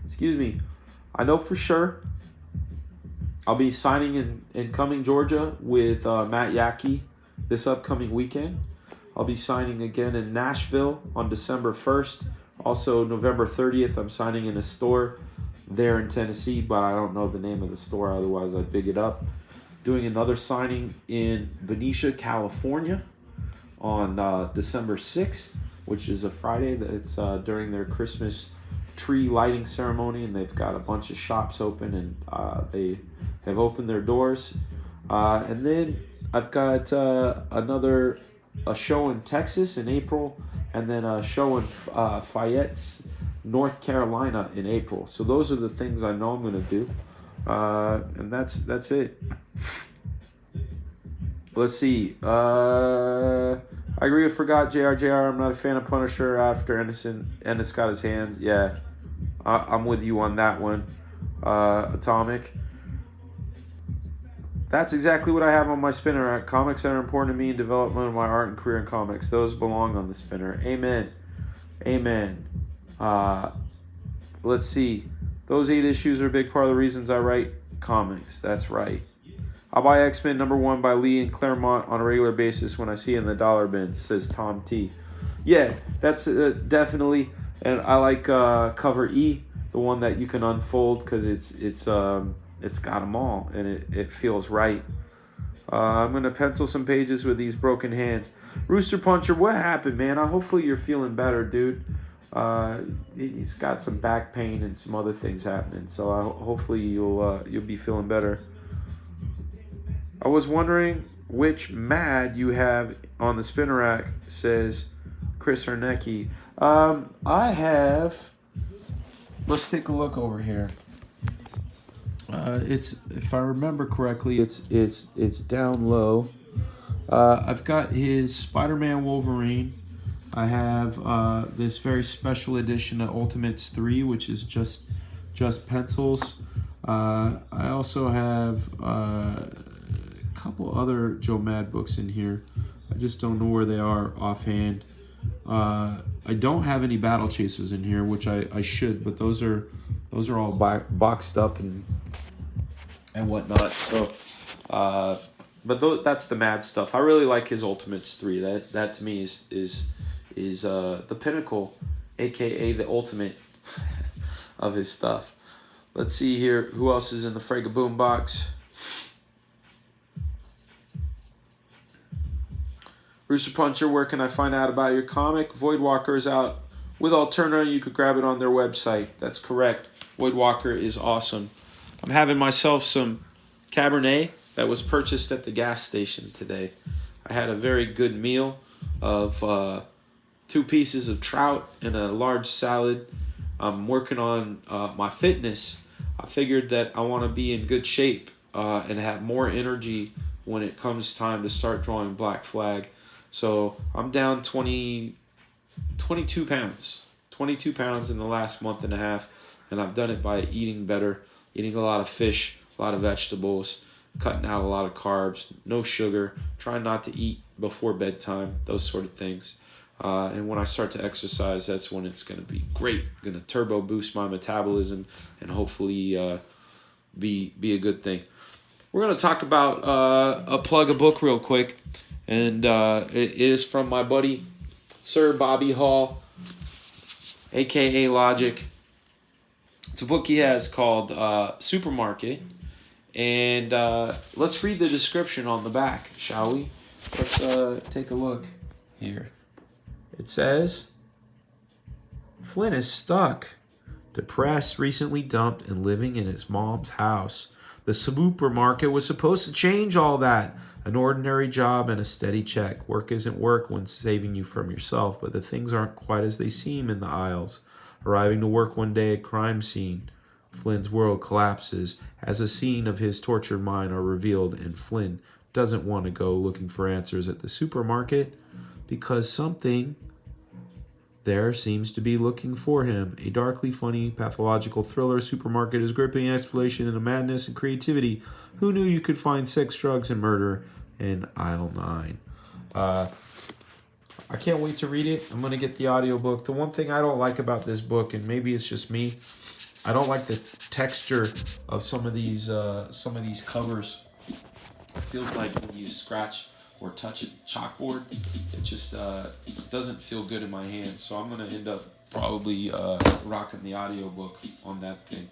excuse me. I know for sure I'll be signing in Cumming, Georgia with Matt Yackey this upcoming weekend. I'll be signing again in Nashville on December 1st. Also, November 30th, I'm signing in a store there in Tennessee, but I don't know the name of the store, otherwise I'd big it up. Doing another signing in Benicia, California on December 6th, which is a Friday. It's during their Christmas tree lighting ceremony, and they've got a bunch of shops open, and they have opened their doors. And then I've got a show in Texas in April, and then a show in Fayette, North Carolina in April. So those are the things I know I'm going to do. And that's it. Let's see. I agree with Forgot JR. I'm not a fan of Punisher after Ennis got his hands. Yeah, I'm with you on that one. Atomic. That's exactly what I have on my spinner rack. Comics that are important to me in development of my art and career in comics. Those belong on the spinner. Amen. Amen. Let's see. Those 8 issues are a big part of the reasons I write comics. That's right. I buy X-Men #1 by Lee and Claremont on a regular basis when I see it in the dollar bin, says Tom T. Yeah, that's definitely. And I like cover E, the one that you can unfold because it's got them all and it feels right. I'm gonna pencil some pages with these broken hands. Rooster Puncher, what happened, man? Hopefully you're feeling better, dude. He's got some back pain and some other things happening, so hopefully you'll be feeling better. I was wondering which Mad you have on the spinner rack, says Chris Hernecki. I have. Let's take a look over here. It's, if I remember correctly, it's down low. I've got his Spider-Man Wolverine. I have this very special edition of Ultimates 3, which is just pencils. I also have a couple other Joe Mad books in here. I just don't know where they are offhand. I don't have any Battle Chasers in here, which I should, but those are all boxed up and whatnot. So, but that's the Mad stuff. I really like his Ultimates 3. That to me is the pinnacle, aka the ultimate of his stuff. Let's see here. Who else is in the Fragaboom box? Rooster Puncher, where can I find out about your comic? Voidwalker is out with Alterna. You could grab it on their website. That's correct. Voidwalker is awesome. I'm having myself some Cabernet that was purchased at the gas station today. I had a very good meal of 2 pieces of trout and a large salad. I'm working on my fitness. I figured that I want to be in good shape and have more energy when it comes time to start drawing Black Flag. So I'm down 22 pounds. 22 pounds in the last month and a half. And I've done it by eating better, eating a lot of fish, a lot of vegetables, cutting out a lot of carbs, no sugar, trying not to eat before bedtime, those sort of things. And when I start to exercise, that's when it's going to be great. Going to turbo boost my metabolism and hopefully be a good thing. We're going to talk about plug a book real quick. And it is from my buddy, Sir Bobby Hall, a.k.a. Logic. It's a book he has called Supermarket. And let's read the description on the back, shall we? Let's take a look here. It says, Flynn is stuck, depressed, recently dumped, and living in his mom's house. The supermarket was supposed to change all that. An ordinary job and a steady check. Work isn't work when saving you from yourself, but the things aren't quite as they seem in the aisles. Arriving to work one day at crime scene, Flynn's world collapses as a scene of his tortured mind are revealed, and Flynn doesn't want to go looking for answers at the supermarket because something there seems to be looking for him. A darkly funny, pathological thriller. Supermarket is gripping exploration into madness and creativity. Who knew you could find sex, drugs, and murder in aisle 9? I can't wait to read it. I'm going to get the audiobook. The one thing I don't like about this book, and maybe it's just me, I don't like the texture of some of these covers. It feels like when you scratch or touch a chalkboard, it just doesn't feel good in my hands. So I'm going to end up probably rocking the audiobook on that thing.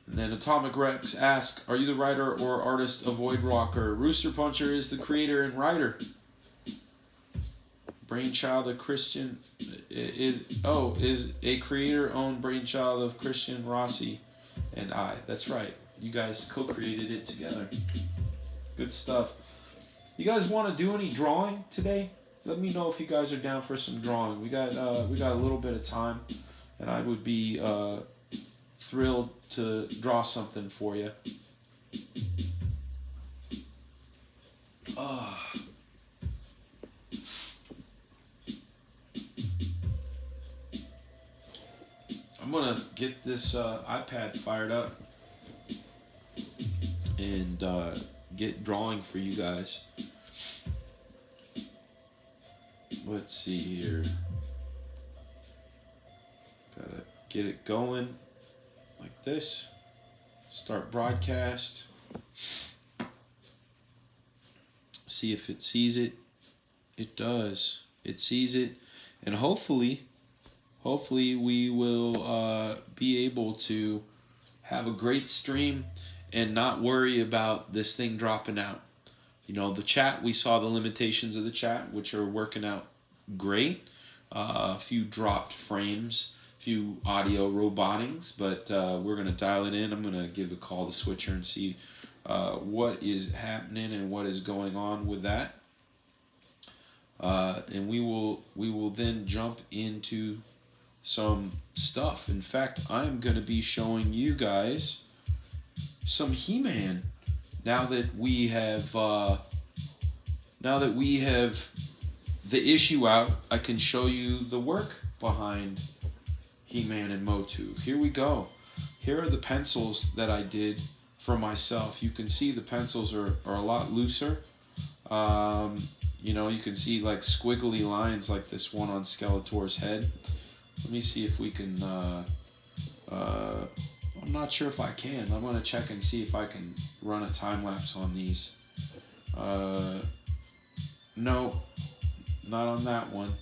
And then Atomic Rex asks, are you the writer or artist of Voidwalker? Rooster Puncher is the creator and writer. Brainchild of Christian is a creator-owned brainchild of Christian Rossi and I. That's right. You guys co-created it together. Good stuff. You guys want to do any drawing today? Let me know if you guys are down for some drawing. We got a little bit of time, and I would be thrilled to draw something for you. I'm gonna get this iPad fired up and get drawing for you guys. Let's see here. Gotta get it going like this. Start broadcast. See if it sees it. It does. It sees it, and hopefully we will be able to have a great stream and not worry about this thing dropping out. You know, the chat, we saw the limitations of the chat, which are working out great. A few dropped frames, a few audio robottings, but we're going to dial it in. I'm going to give a call to Switcher and see what is happening and what is going on with that. And we will then jump into some stuff. In fact, I'm going to be showing you guys some HeMan now that we have the issue out. I can show you the work behind HeMan and Motu. Here we go. Here are the pencils that I did for myself. You can see the pencils are a lot looser. You know, you can see like squiggly lines like this one on Skeletor's head. Let me see if we can, I'm not sure if I can. I'm going to check and see if I can run a time lapse on these. No, not on that one.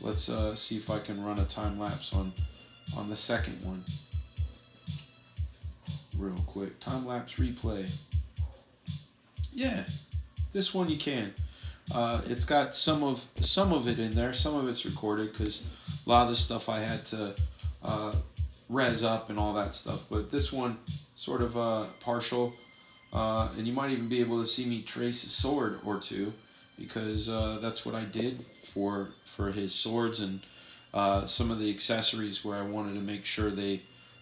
Let's see if I can run a time lapse on the second one. Real quick, time lapse replay. Yeah, this one you can. It's got some of it in there. Some of it's recorded because a lot of this stuff I had to res up and all that stuff. But this one, sort of partial. And you might even be able to see me trace a sword or two, because that's what I did for his swords and some of the accessories where I wanted to make sure they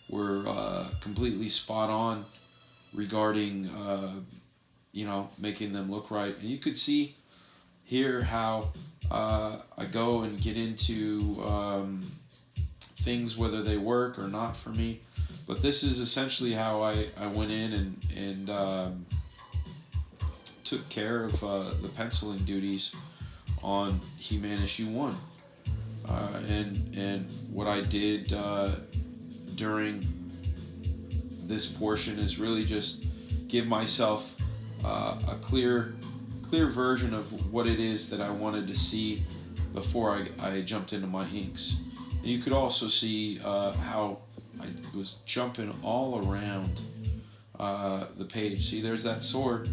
were completely spot on regarding you know, making them look right. And you could see here how I go and get into things, whether they work or not for me. But this is essentially how I went in and took care of the penciling duties on HeMan issue 1. And what I did during this portion is really just give myself a clear version of what it is that I wanted to see before I jumped into my inks. And you could also see how I was jumping all around the page. See, there's that sword.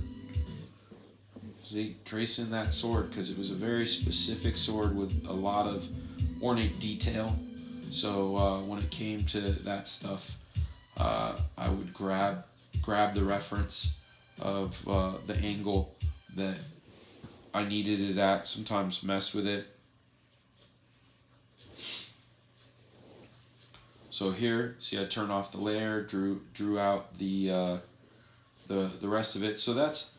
See, tracing that sword, because it was a very specific sword with a lot of ornate detail. So when it came to that stuff, I would grab the reference of the angle that I needed it at, sometimes mess with it. So here, see, I turned off the layer, drew out the rest of it. So that's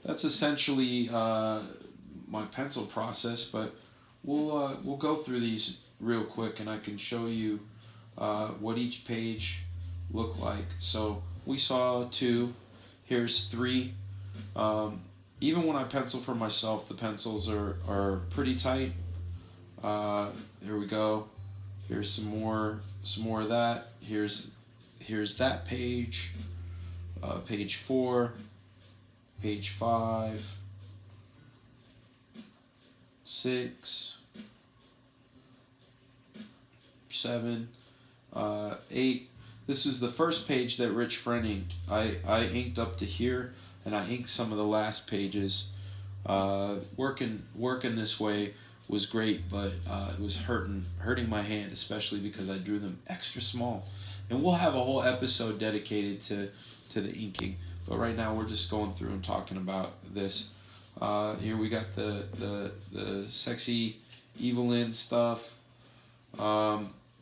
essentially my pencil process. But we'll go through these real quick, and I can show you what each page looked like. So we saw 2. Here's 3. Even when I pencil for myself, the pencils are pretty tight. Here we go. Here's some more of that. Here's that page. Page 4. Page 5. 6. 7. 8. This is the first page that Rich Friend inked. I inked up to here, and I inked some of the last pages. Working this way was great, but it was hurting my hand, especially because I drew them extra small. And we'll have a whole episode dedicated to the inking. But right now we're just going through and talking about this. Here we got the sexy Evelyn stuff.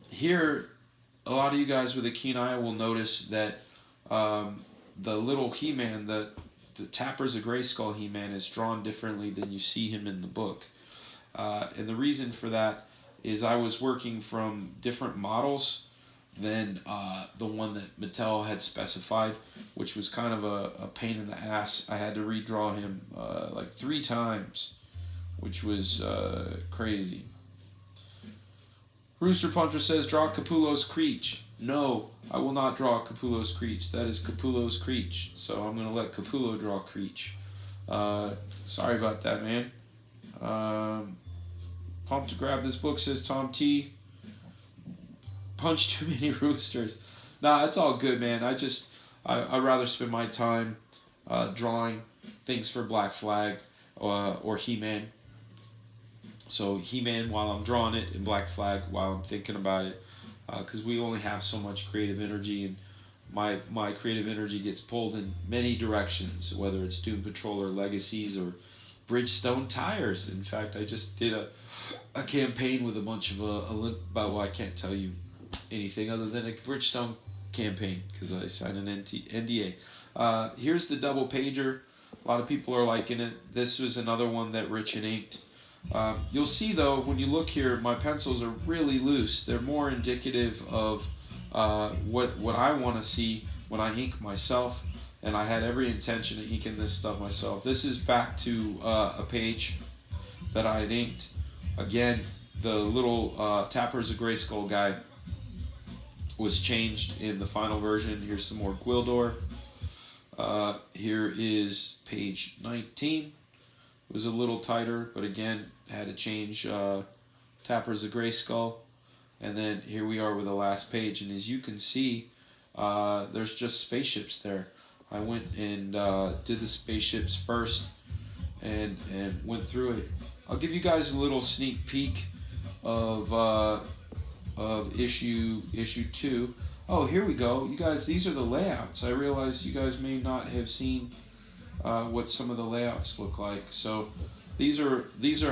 Here, a lot of you guys with a keen eye will notice that the little HeMan, the Tappers of Grayskull HeMan, is drawn differently than you see him in the book. And the reason for that is I was working from different models than the one that Mattel had specified, which was kind of a pain in the ass. I had to redraw him like 3 times, which was crazy. Rooster Puncher says, draw Capullo's Creech. No, I will not draw Capullo's Creech. That is Capullo's Creech. So I'm going to let Capullo draw Creech. Sorry about that, man. Pumped to grab this book, says Tom T. Punch too many roosters. Nah, it's all good, man. I'd rather spend my time drawing things for Black Flag or HeMan. So HeMan while I'm drawing it, and Black Flag while I'm thinking about it, because we only have so much creative energy, and my creative energy gets pulled in many directions, whether it's Doom Patrol or Legacies or Bridgestone tires. In fact, I just did a campaign with a bunch of well, I can't tell you anything other than a Bridgestone campaign because I signed an NDA. Here's the double pager. A lot of people are liking it. This was another one that Rich had inked. You'll see though, when you look here, my pencils are really loose. They're more indicative of what I want to see when I ink myself, and I had every intention of inking this stuff myself. This is back to a page that I had inked. Again, the little Tappers of Grayskull guy was changed in the final version. Here's some more Gwildor. Here is page 19. It was a little tighter, but again, had to change Tappers of Grayskull. And then here we are with the last page. And as you can see, there's just spaceships there. I went and did the spaceships first and went through it. I'll give you guys a little sneak peek of issue 2. Oh, here we go. You guys, these are the layouts. I realize you guys may not have seen what some of the layouts look like. So these are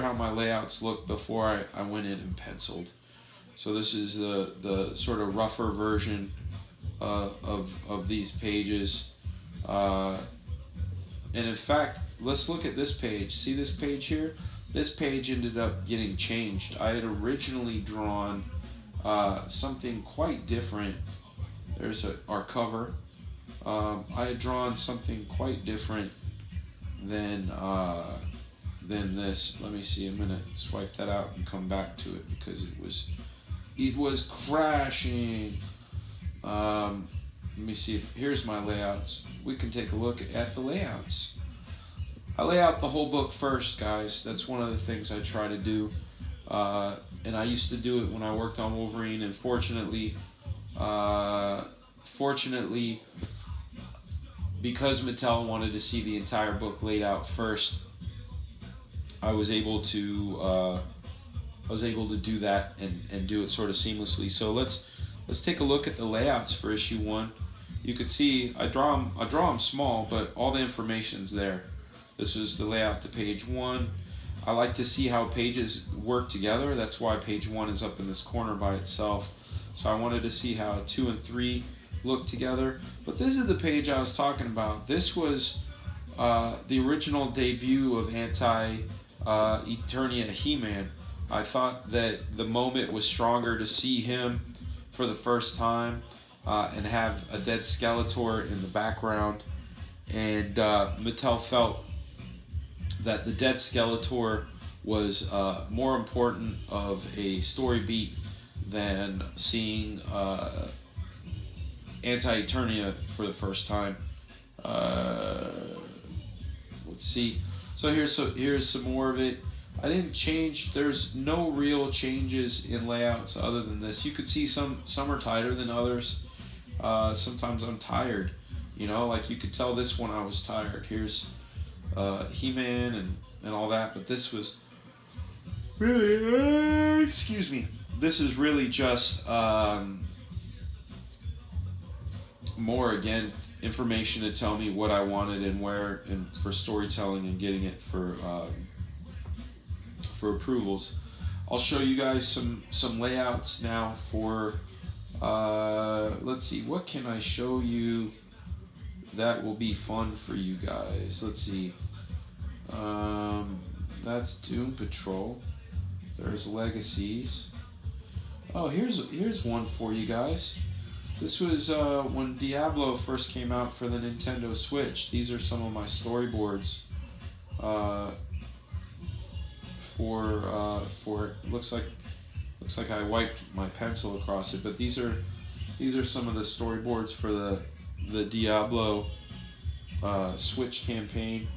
how my layouts look before I went in and penciled. So this is the sort of rougher version of these pages. And in fact, let's look at this page. See this page here? This page ended up getting changed. I had originally drawn something quite different. There's our cover. I had drawn something quite different than this. Let me see. I'm gonna swipe that out and come back to it because it was crashing. Let me see if here's my layouts. We can take a look at the layouts. I lay out the whole book first, guys. That's one of the things I try to do. And I used to do it when I worked on Wolverine, and fortunately, because Mattel wanted to see the entire book laid out first, I was able to do that and do it sort of seamlessly. So let's take a look at the layouts for issue 1. You can see I draw them small, but all the information's there. This is the layout to page 1. I like to see how pages work together. That's why page 1 is up in this corner by itself. So I wanted to see how 2 and 3 look together. But this is the page I was talking about. This was the original debut of Eternia HeMan. I thought that the moment was stronger to see him for the first time and have a dead Skeletor in the background. And Mattel felt that the dead Skeletor was more important of a story beat than seeing Anti-Eternia for the first time. Let's see. So here's some more of it. I didn't change. There's no real changes in layouts other than this. You could see some are tighter than others. Sometimes I'm tired. You know, like you could tell this one I was tired. Here's HeMan and all that, but this was really excuse me. This is really just more again information to tell me what I wanted and where, and for storytelling and getting it for approvals. I'll show you guys some layouts now for let's see, what can I show you that will be fun for you guys. Let's see. That's Doom Patrol. There's Legacies. Oh, here's one for you guys. This was when Diablo first came out for the Nintendo Switch. These are some of my storyboards for it. Looks like I wiped my pencil across it, but these are some of the storyboards for the Diablo Switch campaign.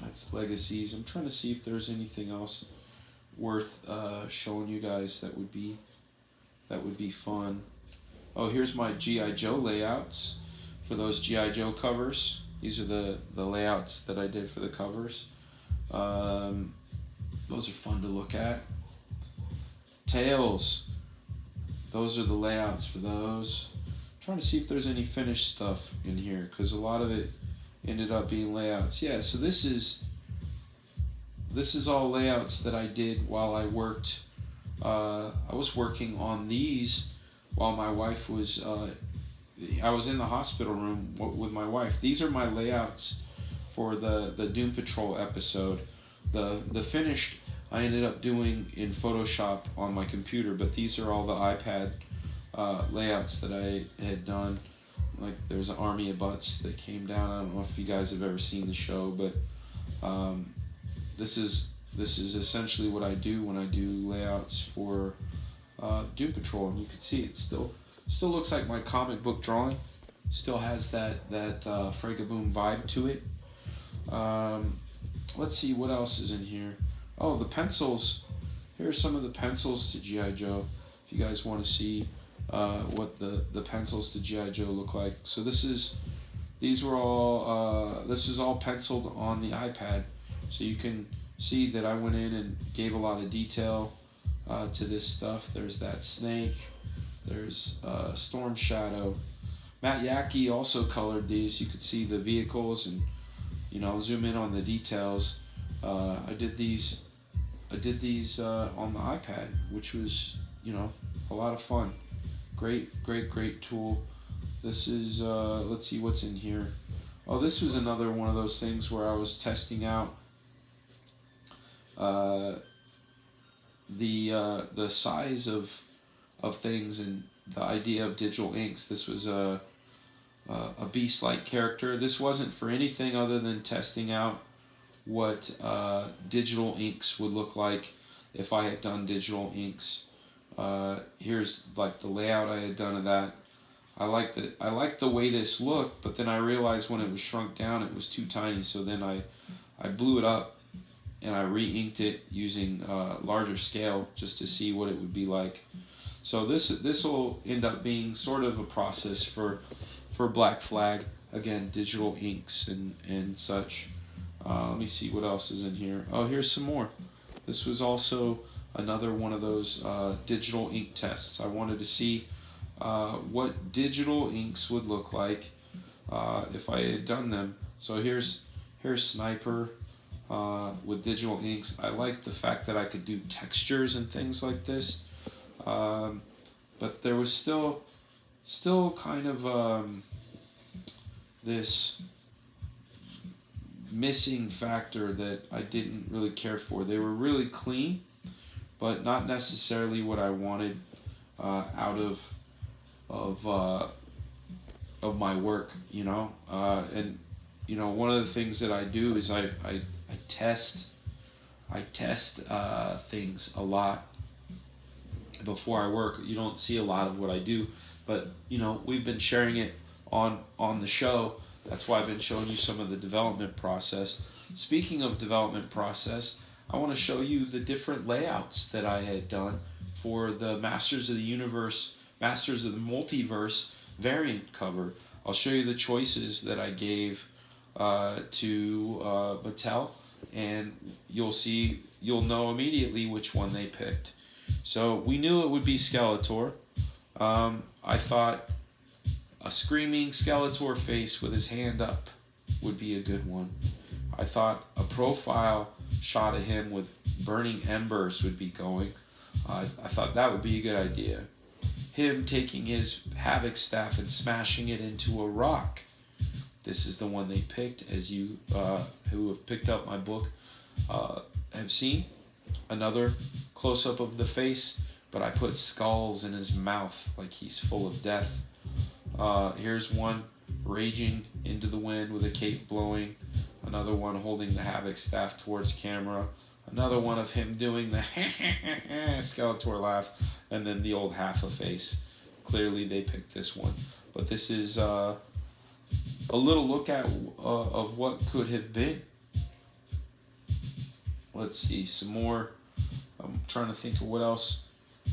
That's Legacies. I'm trying to see if there's anything else worth showing you guys that would be fun. Oh, here's my G.I. Joe layouts for those G.I. Joe covers. These are the layouts that I did for the covers. Those are fun to look at. Tails. Those are the layouts for those. I'm trying to see if there's any finished stuff in here, because a lot of it ended up being layouts. Yeah, so this is all layouts that I did while I worked. I was working on these while my wife was. I was in the hospital room with my wife. These are my layouts for the Doom Patrol episode. The finished I ended up doing in Photoshop on my computer, but these are all the iPad layouts that I had done. Like there's an army of butts that came down. I don't know if you guys have ever seen the show, but this is essentially what I do when I do layouts for Doom Patrol, and you can see it still looks like my comic book drawing. Still has that Fregaboom vibe to it. Let's see what else is in here. Oh, the pencils. Here are some of the pencils to G.I. Joe. If you guys want to see what the pencils to G.I. Joe look like. So this is all penciled on the iPad. So you can see that I went in and gave a lot of detail to this stuff. There's that snake. There's Storm Shadow. Matt Yackey also colored these. You could see the vehicles, and zoom in on the details. I did these on the iPad, which was a lot of fun. Great tool. This is let's see what's in here. Oh, this was another one of those things where I was testing out the size of things and the idea of digital inks. This was a beast-like character. This wasn't for anything other than testing out what digital inks would look like if I had done digital inks. Here's like the layout I had done of that. I liked the way this looked, but then I realized when it was shrunk down it was too tiny, so then I blew it up and I re-inked it using larger scale just to see what it would be like. So this will end up being sort of a process for Black Flag. Again, digital inks and such. Let me see what else is in here. Oh, here's some more. This was also another one of those digital ink tests. I wanted to see what digital inks would look like if I had done them. So here's Sniper with digital inks. I like the fact that I could do textures and things like this, but there was still kind of this missing factor that I didn't really care for. They were really clean, but not necessarily what I wanted out of my work, and one of the things that I do is I test things a lot before I work. You don't see a lot of what I do, but we've been sharing it on the show. That's why I've been showing you some of the development process. Speaking of development process, I want to show you the different layouts that I had done for the Masters of the Universe, Masters of the Multiverse variant cover. I'll show you the choices that I gave to Mattel, and you'll know immediately which one they picked. So we knew it would be Skeletor. I thought a screaming Skeletor face with his hand up would be a good one. I thought a profile shot of him with burning embers would be going. I thought that would be a good idea. Him taking his Havoc staff and smashing it into a rock. This is the one they picked, as you who have picked up my book have seen. Another close-up of the face, but I put skulls in his mouth like he's full of death. Here's one raging into the wind with a cape blowing. Another one holding the Havoc staff towards camera. Another one of him doing the Skeletor laugh. And then the old half a face. Clearly they picked this one. But this is a little look at of what could have been. Let's see, some more. I'm trying to think of what else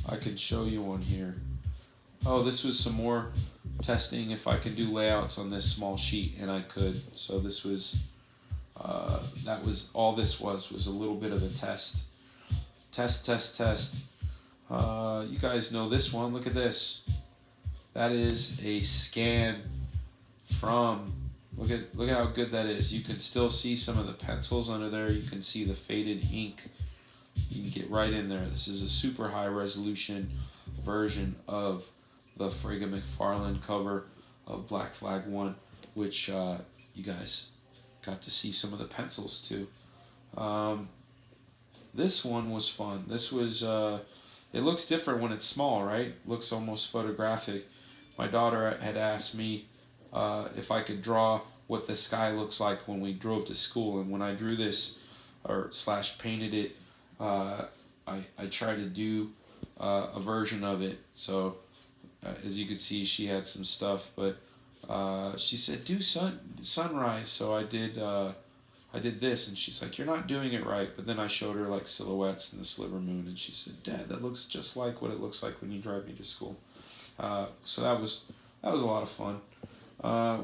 I could show you on here. Oh, this was some more testing if I could do layouts on this small sheet, and I could. So this was, that was all this was a little bit of a test. Test. You guys know this one. Look at this. That is a scan from, look at how good that is. You can still see some of the pencils under there. You can see the faded ink. You can get right in there. This is a super high resolution version of the Frigga McFarlane cover of Black Flag 1, which you guys got to see some of the pencils too. This one was fun. This was, it looks different when it's small, right? Looks almost photographic. My daughter had asked me if I could draw what the sky looks like when we drove to school, and when I drew this or / painted it, I tried to do a version of it. So as you could see, she had some stuff, but she said do sunrise. So I did this, and she's like, you're not doing it right. But then I showed her like silhouettes and the sliver moon, and she said, Dad, that looks just like what it looks like when you drive me to school. So that was a lot of fun.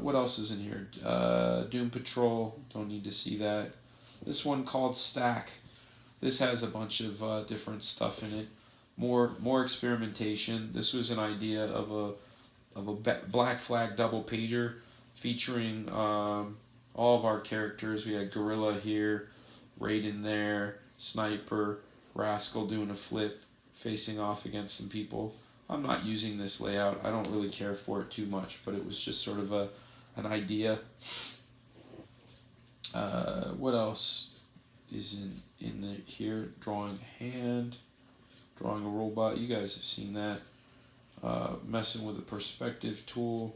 What else is in here? Doom Patrol, don't need to see that. This one called Stack. This has a bunch of different stuff in it. More experimentation. This was an idea of a Black Flag double pager featuring all of our characters. We had Gorilla here, Raiden there, Sniper, Rascal doing a flip, facing off against some people. I'm not using this layout. I don't really care for it too much, but it was just sort of an idea. What else is in here? Drawing a hand, drawing a robot. You guys have seen that. Messing with the perspective tool.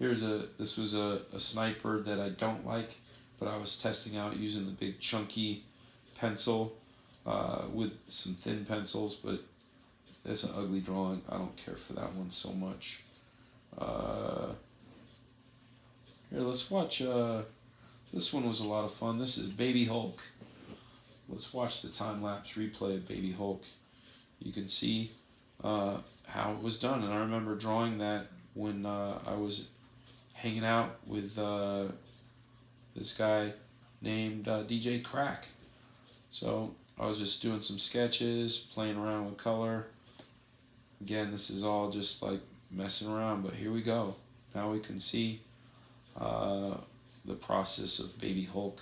This was a sniper that I don't like, but I was testing out using the big chunky pencil with some thin pencils, but it's an ugly drawing. I don't care for that one so much. Here, let's watch. This one was a lot of fun. This is Baby Hulk. Let's watch the time-lapse replay of Baby Hulk. You can see how it was done. And I remember drawing that when I was hanging out with this guy named DJ Crack. So I was just doing some sketches, playing around with color. Again, this is all just like messing around, but here we go. Now we can see the process of Baby Hulk.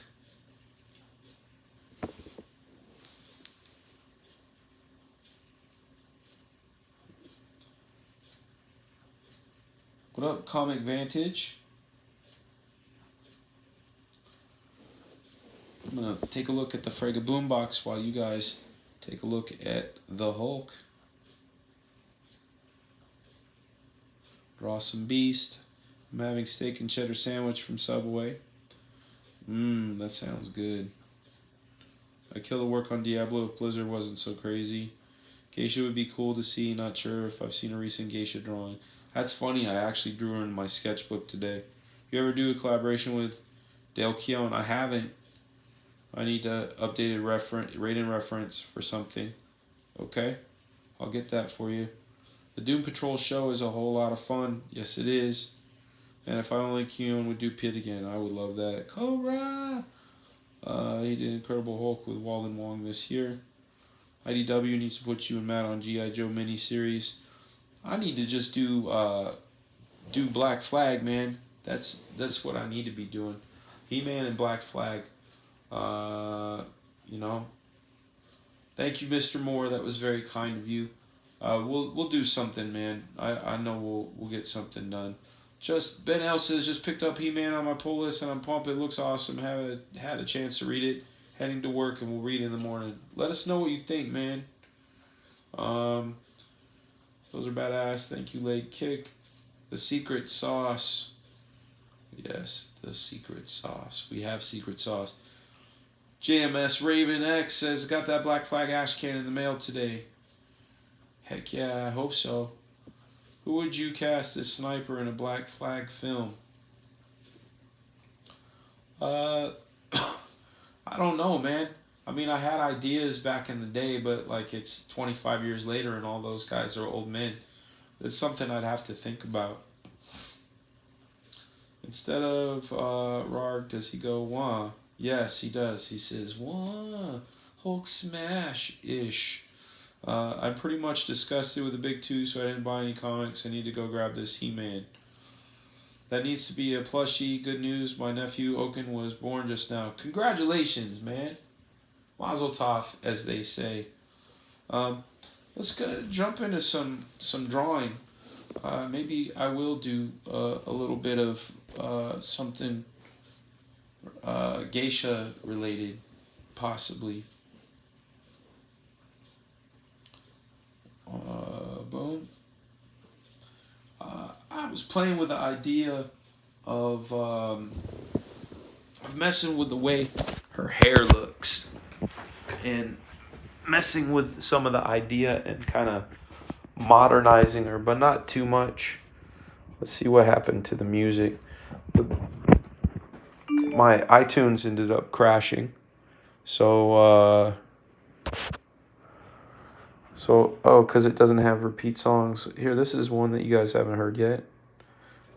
What up, Comic Vantage? I'm gonna take a look at the Frigga boombox while you guys take a look at the Hulk. Draw some beast. I'm having steak and cheddar sandwich from Subway. That sounds good. I kill the work on Diablo if Blizzard wasn't so crazy. Geisha would be cool to see. Not sure if I've seen a recent Geisha drawing. That's funny. I actually drew her in my sketchbook today. You ever do a collaboration with Dale Keown? I haven't. I need a updated rating reference for something. Okay, I'll get that for you. The Doom Patrol show is a whole lot of fun. Yes, it is. And if I only Keown would do Pit again, I would love that. Cobra! He did Incredible Hulk with Walden Wong this year. IDW needs to put you and Matt on G.I. Joe miniseries. I need to just do Black Flag, man. That's what I need to be doing. HeMan and Black Flag. You know. Thank you, Mr. Moore. That was very kind of you. We'll do something, man. I know we'll get something done. Just Ben L says just picked up HeMan on my pull list and I'm pumped. It looks awesome. Had a chance to read it. Heading to work and we'll read it in the morning. Let us know what you think, man. Those are badass. Thank you, Leg Kick. The secret sauce. Yes, the secret sauce. We have secret sauce. JMS Raven X says, got that Black Flag ash can in the mail today. Heck yeah, I hope so. Who would you cast as Sniper in a Black Flag film? I don't know, man. I mean, I had ideas back in the day, but like it's 25 years later and all those guys are old men. It's something I'd have to think about. Instead of Rarg, does he go wah? Yes, he does. He says wah, Hulk smash-ish. I'm pretty much disgusted with the big two, so I didn't buy any comics. I need to go grab this HeMan. That needs to be a plushie. Good news, my nephew Oaken was born just now. Congratulations, man. Mazel tov, as they say. Let's jump into some drawing. Maybe I will do a little bit of something geisha related, possibly. Boom. I was playing with the idea of messing with the way her hair looks and messing with some of the idea and kind of modernizing her, but not too much. Let's see what happened to the music. My iTunes ended up crashing. So, because it doesn't have repeat songs. Here, this is one that you guys haven't heard yet.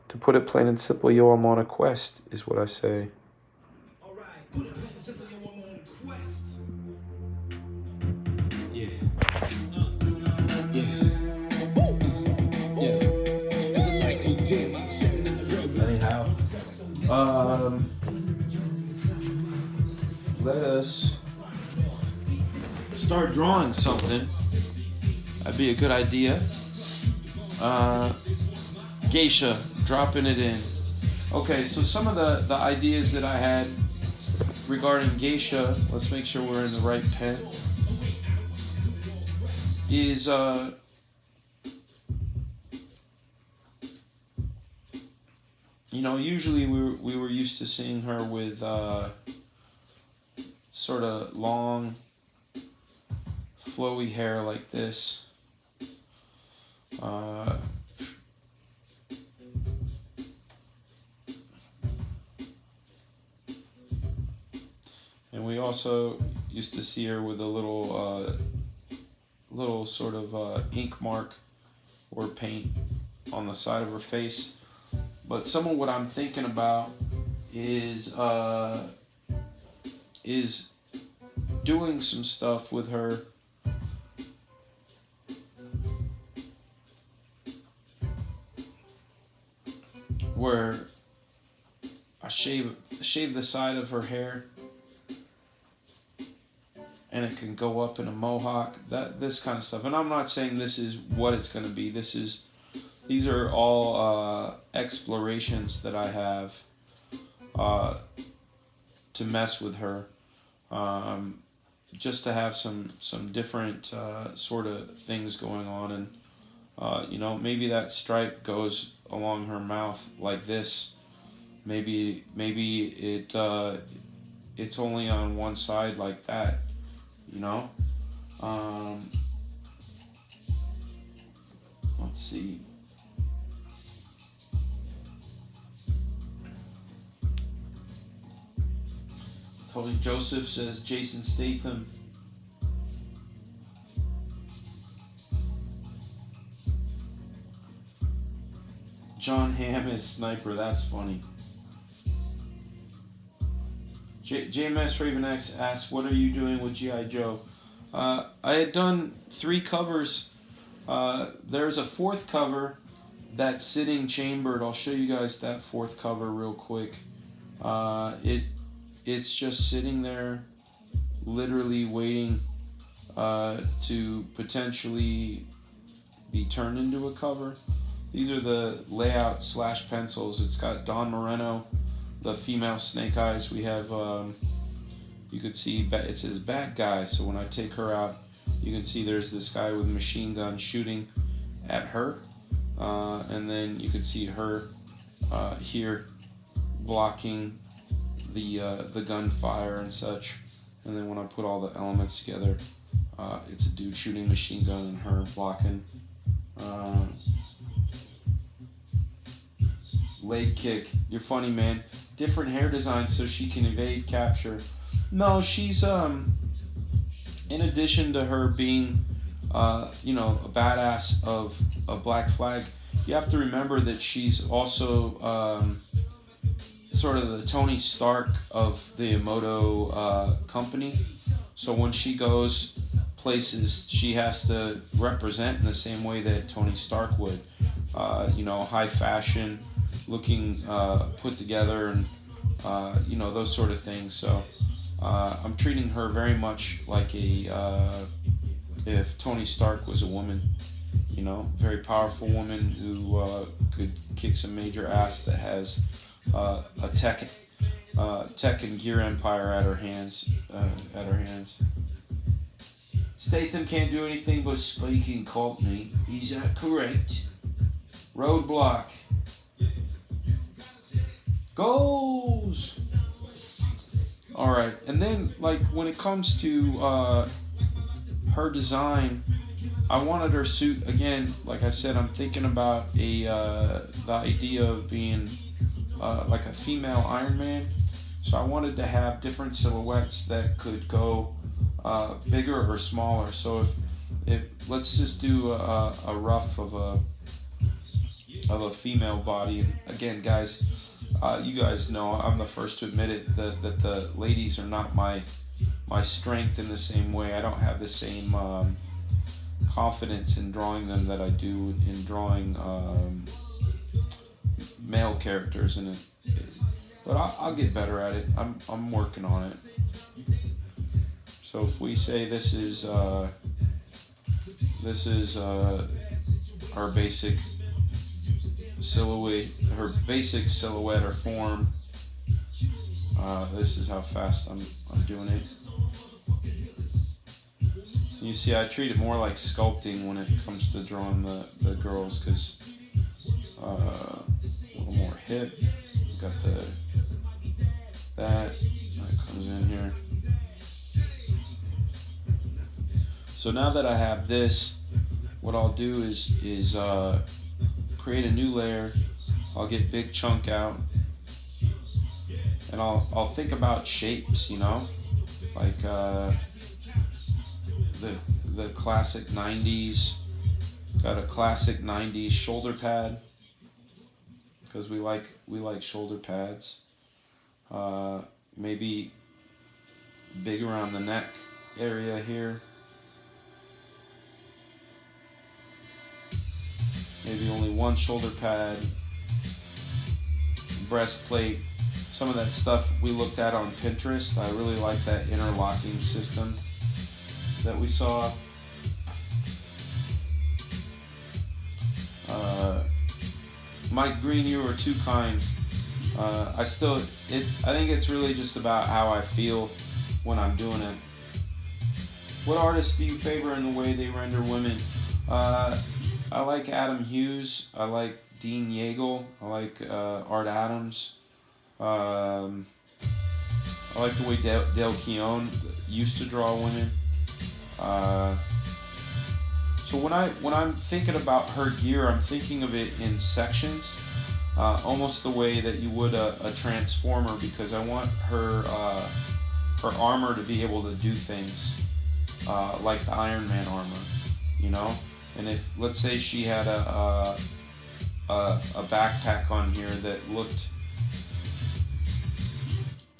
To put it plain and simple, yo, I'm on a quest, is what I say. Alright, put it plain and simple, yo, I'm on a quest. Yeah. Anyhow, let us start drawing something. That'd be a good idea. Geisha, dropping it in. Okay, so some of the ideas that I had regarding geisha, let's make sure we're in the right pen, is usually we were used to seeing her with sort of long flowy hair like this. And we also used to see her with a little sort of ink mark or paint on the side of her face. But some of what I'm thinking about is doing some stuff with her where I shave the side of her hair and it can go up in a mohawk, this kind of stuff. And I'm not saying this is what it's going to be. These are all explorations that I have to mess with her, just to have some different sort of things going on. And maybe that stripe goes along her mouth like this. Maybe it's only on one side like that. Let's see. Totally. Joseph says Jason Statham. John Hamm is Sniper. That's funny. JMS Raven X asks, what are you doing with G.I. Joe? I had done 3 covers. There's a 4th cover that's sitting chambered. I'll show you guys that 4th cover real quick. It's just sitting there, literally waiting to potentially be turned into a cover. These are the layout / pencils. It's got Don Moreno, the female Snake Eyes. We have, you could see, it says bad guy. So when I take her out, you can see there's this guy with a machine gun shooting at her, and then you can see her here blocking the gunfire and such. And then when I put all the elements together, it's a dude shooting machine gun and her blocking. Leg kick. You're funny, man. Different hair design so she can evade capture. No, she's in addition to her being a badass of a Black Flag, you have to remember that she's also sort of the Tony Stark of the Emoto company. So when she goes places, she has to represent in the same way that Tony Stark would. High fashion, looking put together, and those sort of things. So I'm treating her very much like if Tony Stark was a woman, very powerful woman who could kick some major ass, that has a tech and gear empire at her hands. Statham can't do anything but speak in Cockney. Is that correct? Roadblock. Goals. All right, and then when it comes to her design, I wanted her suit again. Like I said, I'm thinking about the idea of being like a female Iron Man. So I wanted to have different silhouettes that could go bigger or smaller. So if let's just do a rough of a female body. And again, guys, you guys know I'm the first to admit it that the ladies are not my strength in the same way. I don't have the same confidence in drawing them that I do in drawing male characters, but I'll get better at it. I'm working on it. So if we say this is our basic silhouette or form. This is how fast I'm doing it. You see, I treat it more like sculpting when it comes to drawing the girls, because a little more hip. Got that comes in here. So now that I have this, what I'll do is create a new layer. I'll get big chunk out, and I'll think about shapes, like the classic 90s. Got a classic 90s shoulder pad, because we like shoulder pads. Maybe big around the neck area here. Maybe only one shoulder pad, breastplate, some of that stuff we looked at on Pinterest. I really like that interlocking system that we saw. Mike Green, you were too kind. I think it's really just about how I feel when I'm doing it. What artists do you favor in the way they render women? I like Adam Hughes. I like Dean Yeagle. I like Art Adams. I like the way Dale Keown used to draw women. So when I'm thinking about her gear, I'm thinking of it in sections, almost the way that you would a transformer, because I want her armor to be able to do things like the Iron Man armor, And if, let's say, she had a backpack on here that looked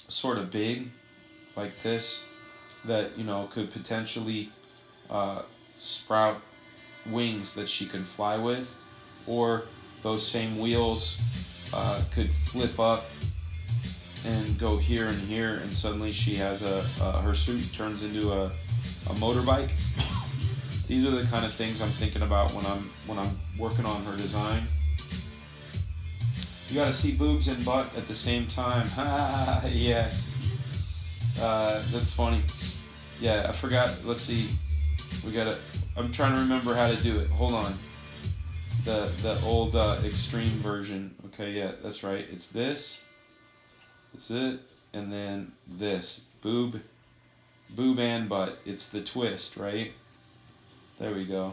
sort of big, like this, that could potentially sprout wings that she could fly with, or those same wheels could flip up and go here and here, and suddenly she has her suit turns into a motorbike. These are the kind of things I'm thinking about when I'm working on her design. You gotta see boobs and butt at the same time. Yeah. That's funny. Yeah, I forgot. Let's see. I'm trying to remember how to do it. Hold on. the old extreme version. Okay, yeah, that's right. It's this. That's it. And then this. Boob and butt. It's the twist, right? There we go.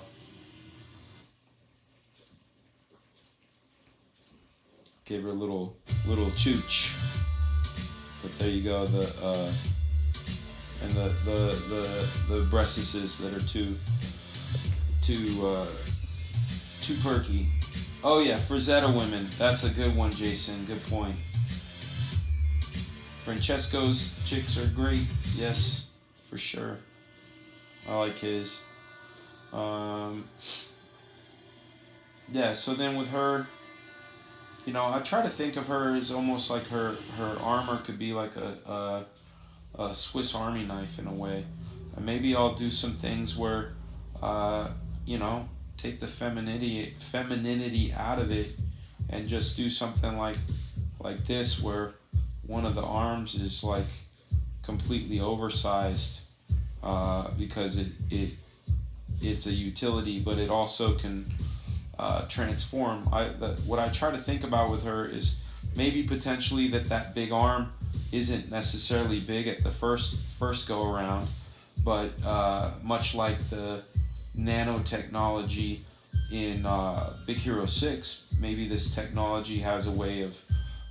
Gave her a little chooch. But there you go. And the breastises that are too perky. Oh yeah, Frazetta women. That's a good one, Jason. Good point. Francesco's chicks are great. Yes, for sure. I like his. Yeah, so then with her, I try to think of her as almost like her armor could be like a Swiss Army knife in a way. And maybe I'll do some things where, take the femininity out of it and just do something like this where one of the arms is like completely oversized because it's a utility, but it also can transform. What I try to think about with her is maybe potentially that big arm isn't necessarily big at the first go around, but much like the nanotechnology in Big Hero 6, maybe this technology has a way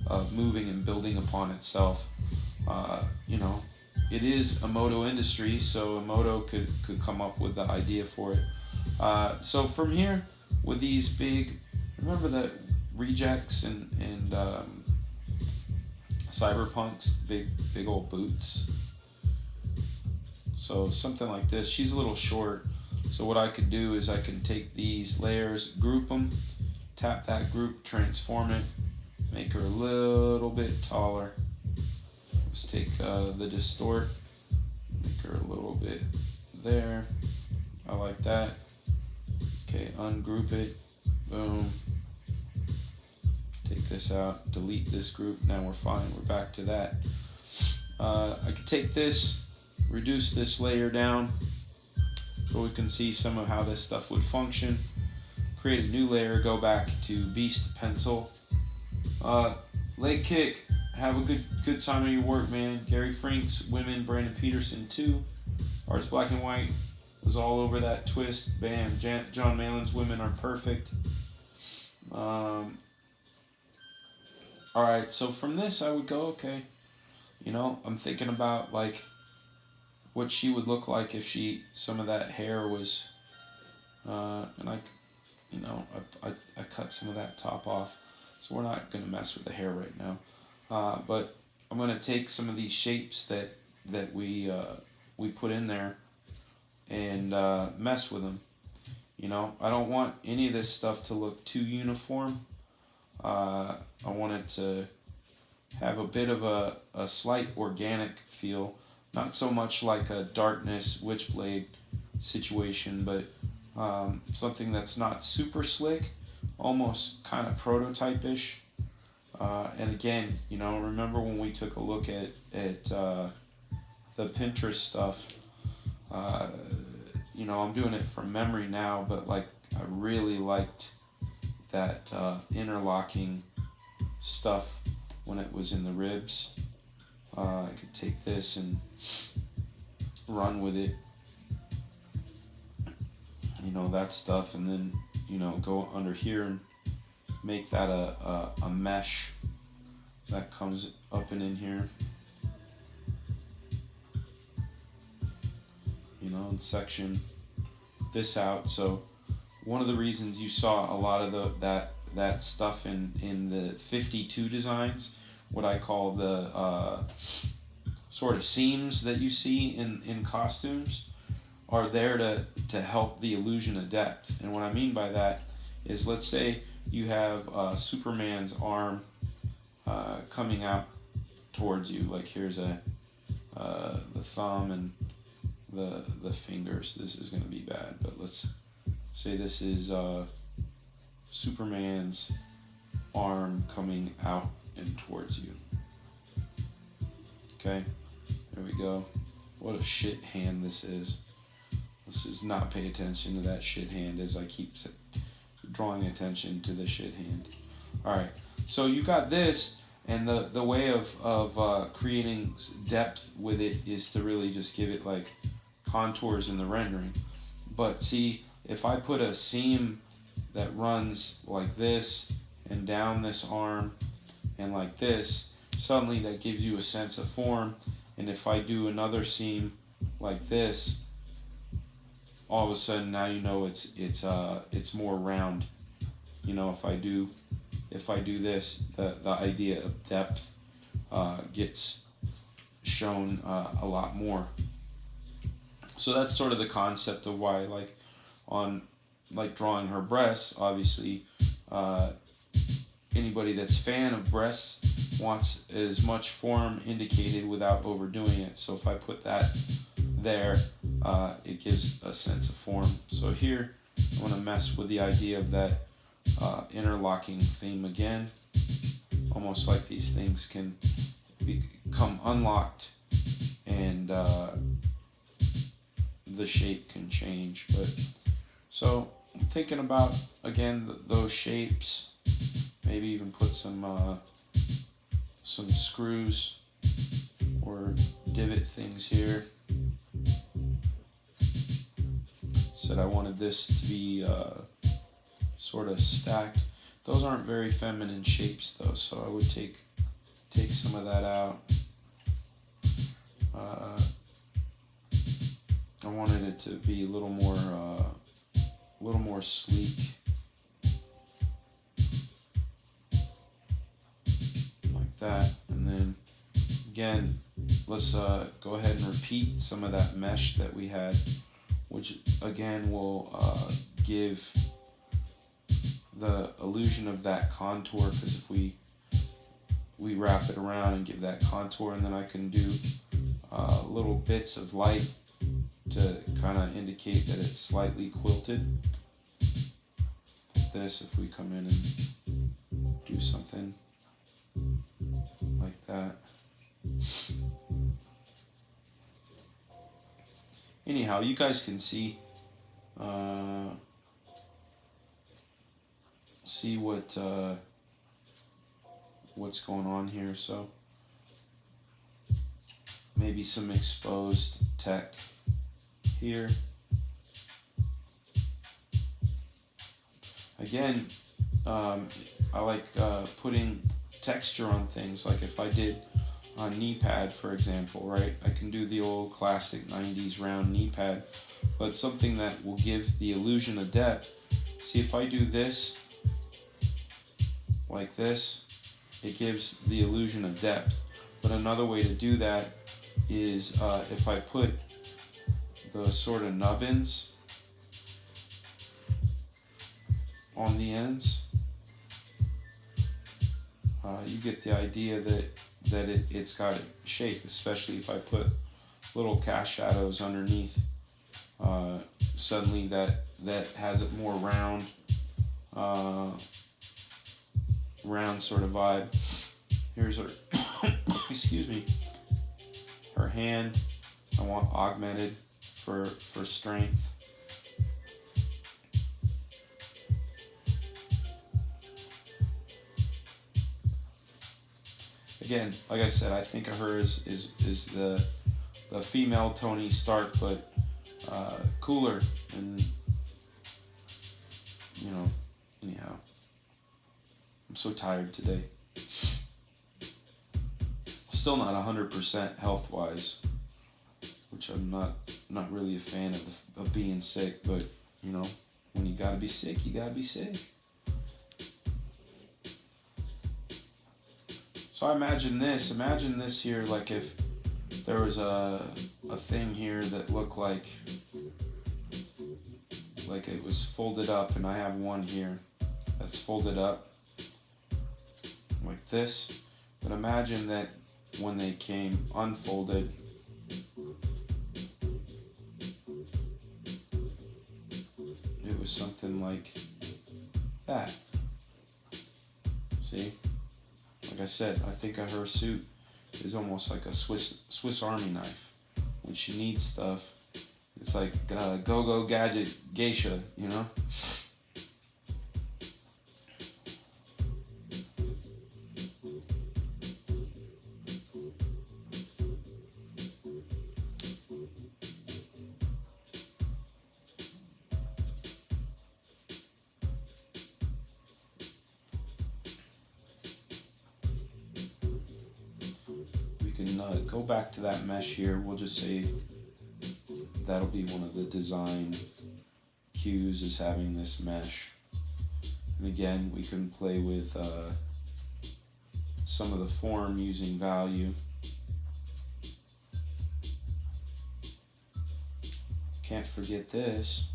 of moving and building upon itself. It is a Moto industry, so a Moto could come up with the idea for it. So from here, with these big, remember the rejects and Cyberpunk's big old boots. So something like this. She's a little short, so what I could do is I can take these layers, group them, tap that group, transform it, make her a little bit taller. Let's take the distort, make her a little bit there. I like that. Okay, ungroup it, boom. Take this out, delete this group. Now we're fine, we're back to that. I could take this, reduce this layer down so we can see some of how this stuff would function. Create a new layer, go back to Beast Pencil. Leg kick, have a good time of your work, man. Gary Franks, women, Brandon Peterson too. Artist Black and White was all over that twist. Bam. John Malin's women are perfect. Alright, so from this I would go, okay, I'm thinking about like what she would look like if some of that hair was, and I cut some of that top off, so we're not going to mess with the hair right now, but I'm going to take some of these shapes that we put in there and mess with them. I don't want any of this stuff to look too uniform. I want it to have a bit of a slight organic feel, not so much like a Darkness Witchblade situation, but something that's not super slick, almost kind of prototype-ish. And again, remember when we took a look at the Pinterest stuff, I'm doing it from memory now, but like I really liked that interlocking stuff when it was in the ribs. I could take this and run with it, that stuff, and then go under here and make that a mesh that comes up and in here, and section this out. So one of the reasons you saw a lot of that stuff in the 52 designs, what I call the sort of seams that you see in costumes, are there to help the illusion of depth. And what I mean by that is, let's say you have Superman's arm coming out towards you, like here's the thumb and the fingers. This is going to be bad, but let's say this is Superman's arm coming out and towards you. Okay, there we go. What a shit hand this is. Let's just not pay attention to that shit hand as I keep drawing attention to the shit hand. All right, so you got this, and the way of creating depth with it is to really just give it like contours in the rendering. But see, if I put a seam that runs like this and down this arm and like this, suddenly that gives you a sense of form. And if I do another seam like this, all of a sudden now you know it's more round. You know, if I do this, the idea of depth gets shown a lot more. So that's sort of the concept of why, like on like drawing her breasts, obviously anybody that's fan of breasts wants as much form indicated without overdoing it. So if I put that there, it gives a sense of form. So here I want to mess with the idea of that interlocking theme again, almost like these things can become unlocked and the shape can change. But so I'm thinking about again those shapes, maybe even put some screws or divot things here. Said I wanted this to be sort of stacked. Those aren't very feminine shapes though, so I would take some of that out. I wanted it to be a little more sleek, like that. And then again, let's go ahead and repeat some of that mesh that we had, which again will give the illusion of that contour, because if we wrap it around and give that contour, and then I can do little bits of light to kind of indicate that it's slightly quilted. Like this, if we come in and do something like that. Anyhow, you guys can see what's going on here. So maybe some exposed tech here. Again, I like putting texture on things. Like if I did a knee pad, for example, right? I can do the old classic 90s round knee pad, but something that will give the illusion of depth. See, if I do this like this, it gives the illusion of depth. But another way to do that is if I put the sort of nubbins on the ends, you get the idea that it's got shape, especially if I put little cast shadows underneath. Suddenly that has it more round sort of vibe. Here's her excuse me, her hand I want augmented for strength. Again, like I said, I think of her as the female Tony Stark, but cooler, and you know, anyhow. I'm so tired today. Still not 100% health-wise, which I'm not really a fan of being sick, but you know, when you gotta be sick, you gotta be sick. So I imagine this here, like if there was a thing here that looked like it was folded up, and I have one here that's folded up like this, but imagine that when they came unfolded, it was something like that. See? Like I said, I think of her suit is almost like a Swiss Army knife. When she needs stuff, it's like go-go gadget geisha, you know? can go back to that mesh here. We'll just say that'll be one of the design cues, is having this mesh. And again, we can play with some of the form using value. Can't forget this.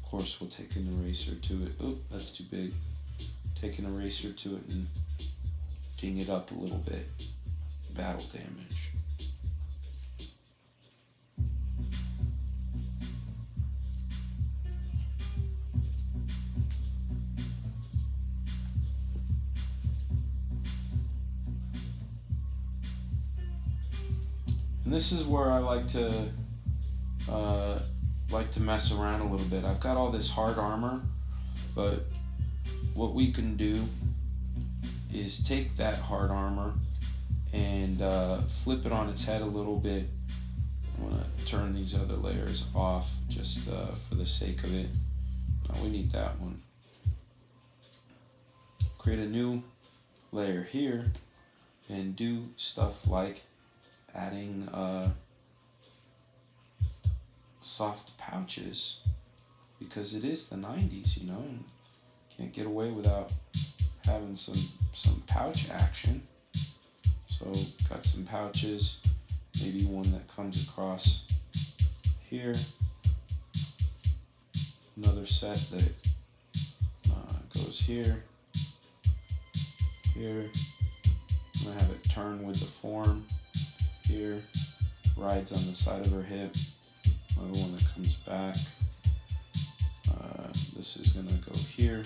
Of course, we'll take an eraser to it. Oh, that's too big. Take an eraser to it and ding it up a little bit. Battle damage. And this is where I like to mess around a little bit. I've got all this hard armor, but what we can do is take that hard armor and flip it on its head a little bit. I want to turn these other layers off just for the sake of it. No, we need that one. Create a new layer here and do stuff like adding soft pouches, because it is the 90s, you know, and can't get away without having some pouch action. So got some pouches, maybe one that comes across here, another set that goes here, here. I'm gonna have it turn with the form here, rides on the side of her hip. Another one that comes back. This is gonna go here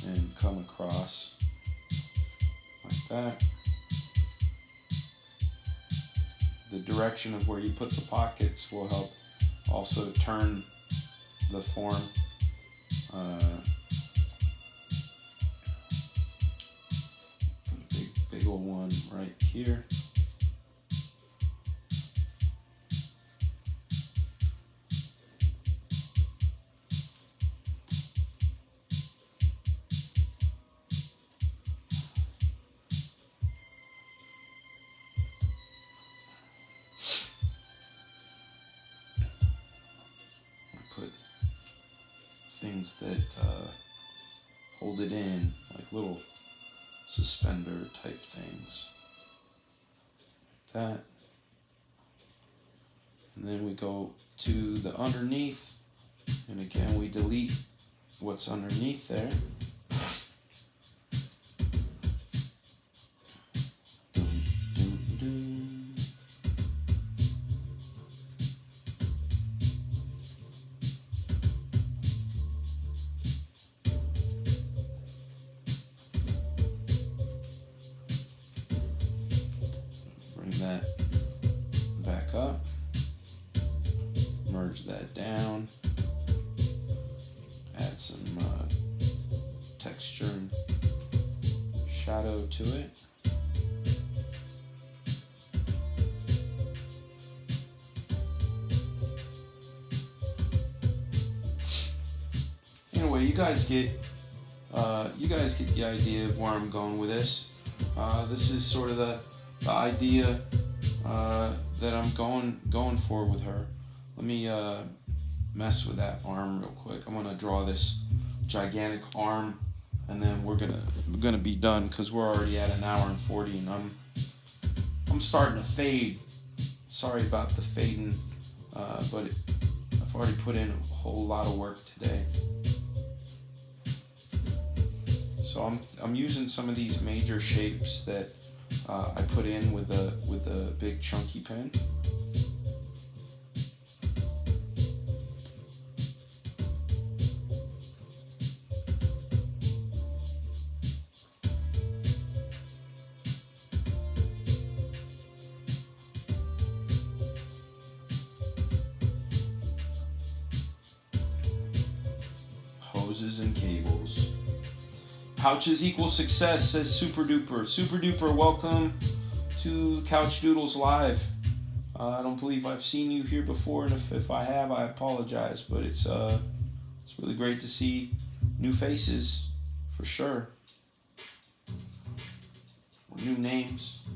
and come across like that. The direction of where you put the pockets will help also turn the form. Put a big old one right here. Things that hold it in, like little suspender type things, like that. And then we go to the underneath, and again we delete what's underneath there. That back up, merge that down, add some texture and shadow to it. Anyway, you guys get the idea of where I'm going with this. This is sort of the idea that I'm going for with her. Let me mess with that arm real quick. I'm gonna draw this gigantic arm, and then we're gonna be done, because we're already at 1 hour and 40, and I'm starting to fade. Sorry about the fading, but I've already put in a whole lot of work today. So I'm using some of these major shapes that I put in with a big chunky pen. Hoses and cables. Pouches equal success, says Super Duper. Super Duper, welcome to Couchdoodles Live. I don't believe I've seen you here before, and if I have, I apologize. But it's really great to see new faces for sure. New names.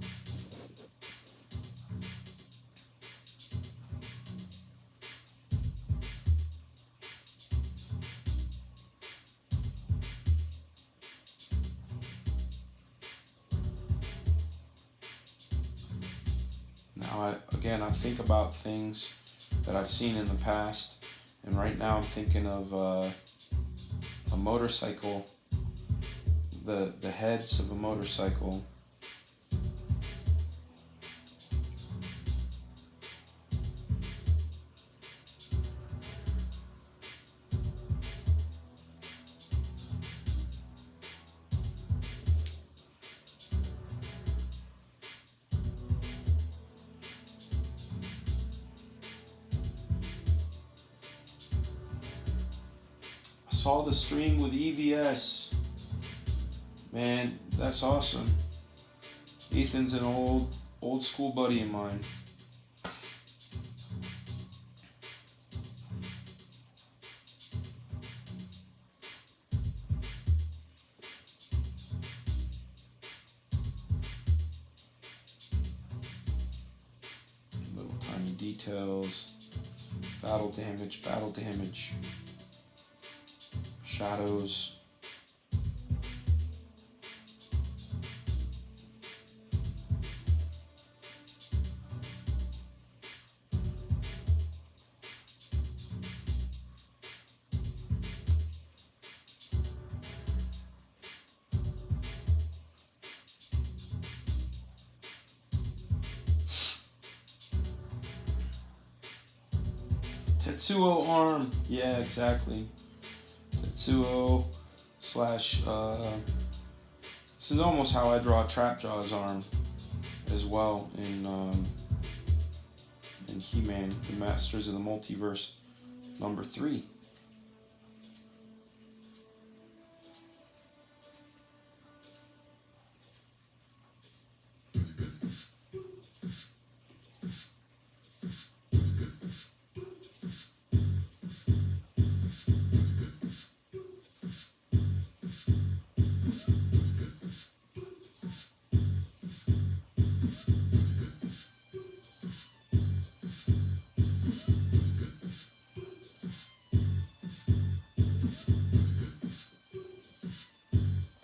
Now, I think about things that I've seen in the past, and right now I'm thinking of a motorcycle, the heads of a motorcycle. Saw the stream with EVS. Man, that's awesome. Ethan's an old school buddy of mine. Little tiny details. Battle damage, battle damage. Shadows. Tetsuo arm. Yeah, exactly. Tetsuo slash, this is almost how I draw Trapjaw's arm as well in HeMan, the Masters of the Multiverse #3.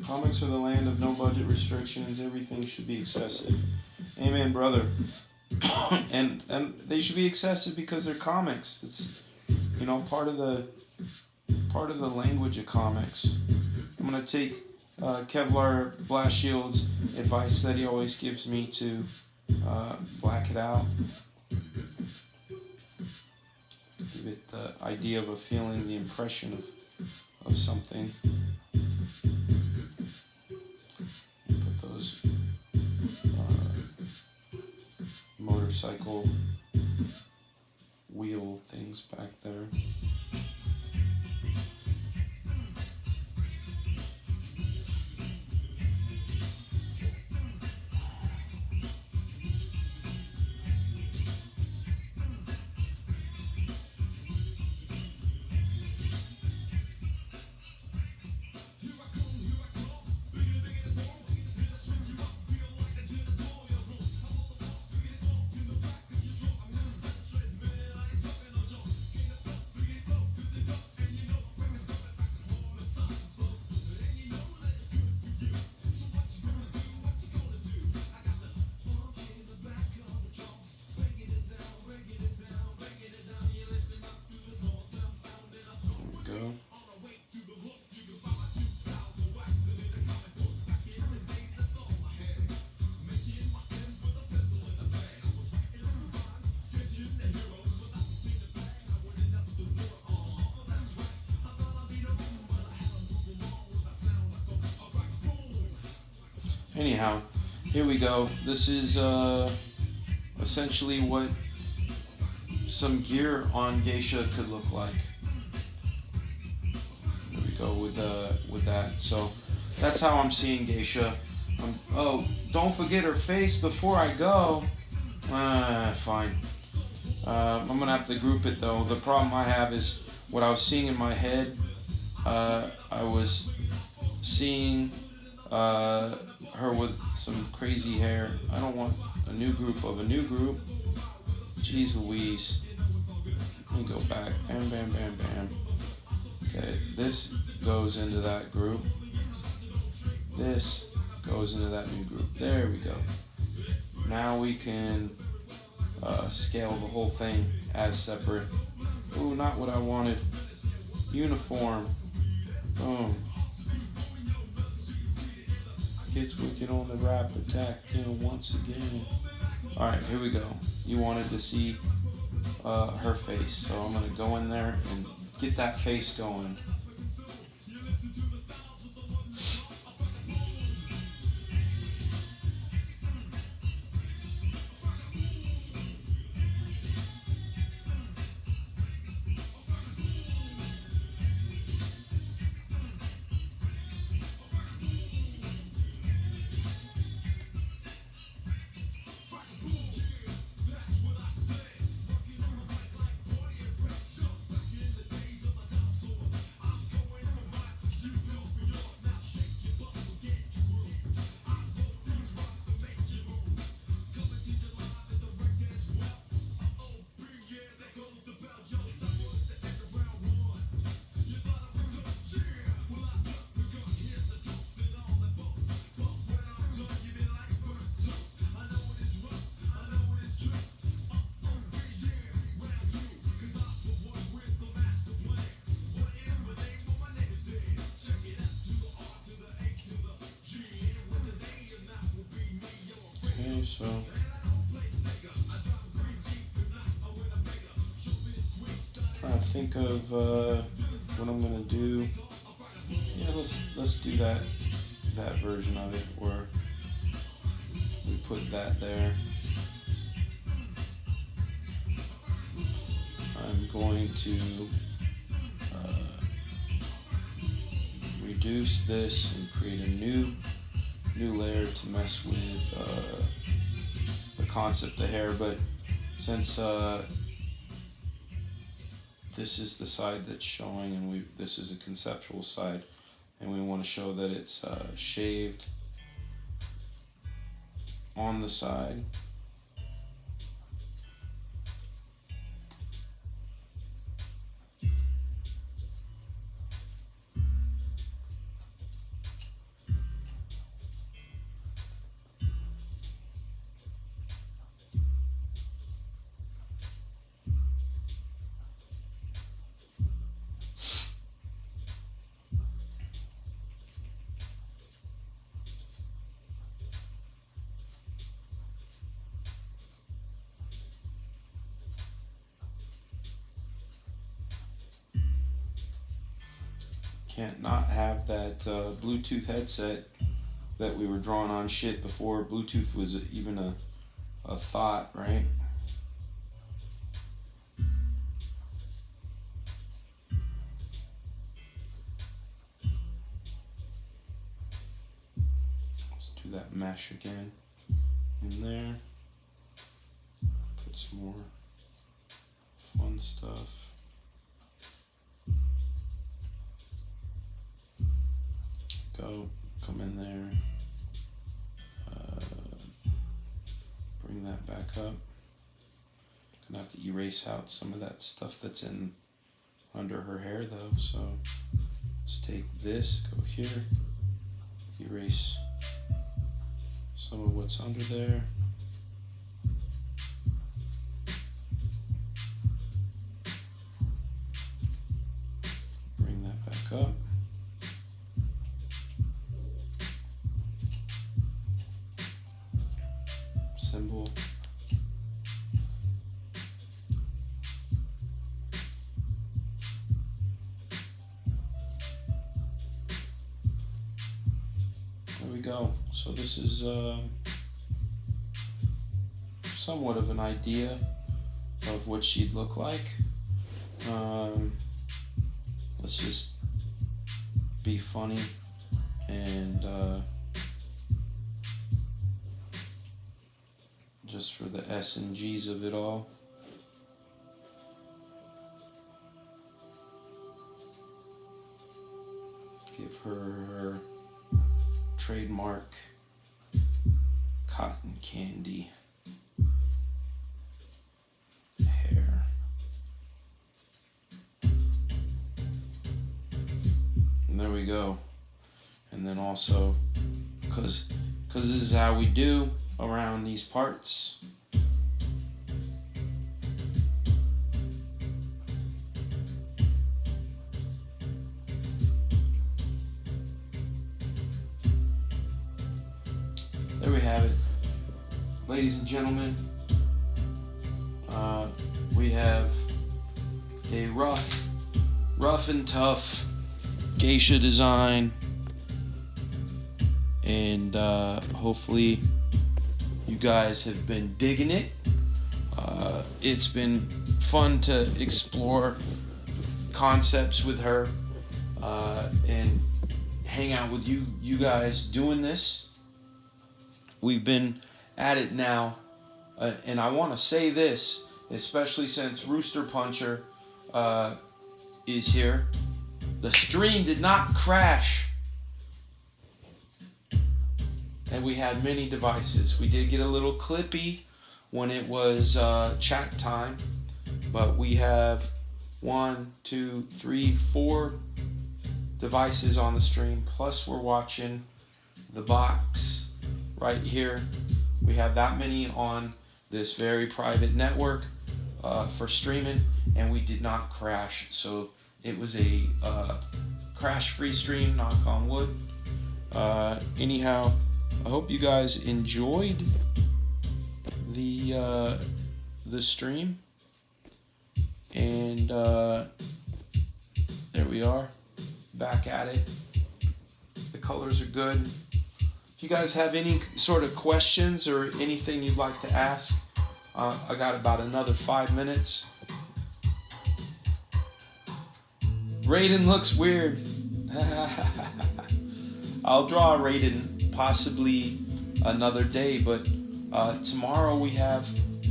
Comics are the land of no budget restrictions. Everything should be excessive. Amen, brother. and they should be excessive because they're comics. It's, you know, part of the language of comics. I'm gonna take Kevlar Blast Shield's advice that he always gives me to black it out. Give it the idea of a feeling, the impression of something. Motorcycle wheel things back there. Anyhow, here we go. This is essentially what some gear on Geisha could look like. There we go with that. So that's how I'm seeing Geisha. Oh, don't forget her face before I go. Fine. I'm gonna have to group it though. The problem I have is what I was seeing in my head I was seeing her with some crazy hair. I don't want a new group of a new group. Jeez Louise. Let me go back. Bam, bam, bam, bam. Okay, this goes into that group. This goes into that new group. There we go. Now we can scale the whole thing as separate. Ooh, not what I wanted. Uniform. Boom. Gets wicked on the rap attack once again. Alright, here we go. You wanted to see her face, so I'm going to go in there and get that face going. Okay, so trying to think of what I'm gonna do. Yeah, let's do that version of it where we put that there. I'm going to reduce this and create a new layer to mess with the concept of hair, but since this is the side that's showing and this is a conceptual side and we want to show that it's shaved on the side, can't not have that Bluetooth headset that we were drawing on shit before Bluetooth was even a thought, right? Let's do that mesh again in there. Put some more fun stuff. Come in there, bring that back up. Gonna have to erase out some of that stuff that's in under her hair though, so let's take this, go here, erase some of what's under there. Bring that back up. Symbol. There we go. So this is somewhat of an idea of what she'd look like. Let's just be funny and just for the S and G's of it all. her trademark cotton candy hair. And there we go. And then also, because this is how we do around these parts. There we have it, ladies and gentlemen. We have a rough and tough geisha design, and hopefully you guys have been digging it. It's been fun to explore concepts with her and hang out with you guys doing this. We've been at it now, and I want to say this, especially since Rooster Puncher is here. The stream did not crash, and we had many devices. We did get a little clippy when it was chat time, but we have 1, 2, 3, 4 devices on the stream, plus we're watching the box right here. We have that many on this very private network for streaming, and we did not crash. So it was a crash-free stream, knock on wood. Anyhow, I hope you guys enjoyed the stream, and there we are, back at it. The colors are good. If you guys have any sort of questions or anything you'd like to ask, I got about another 5 minutes. Raiden looks weird. I'll draw a Raiden possibly another day, but tomorrow we have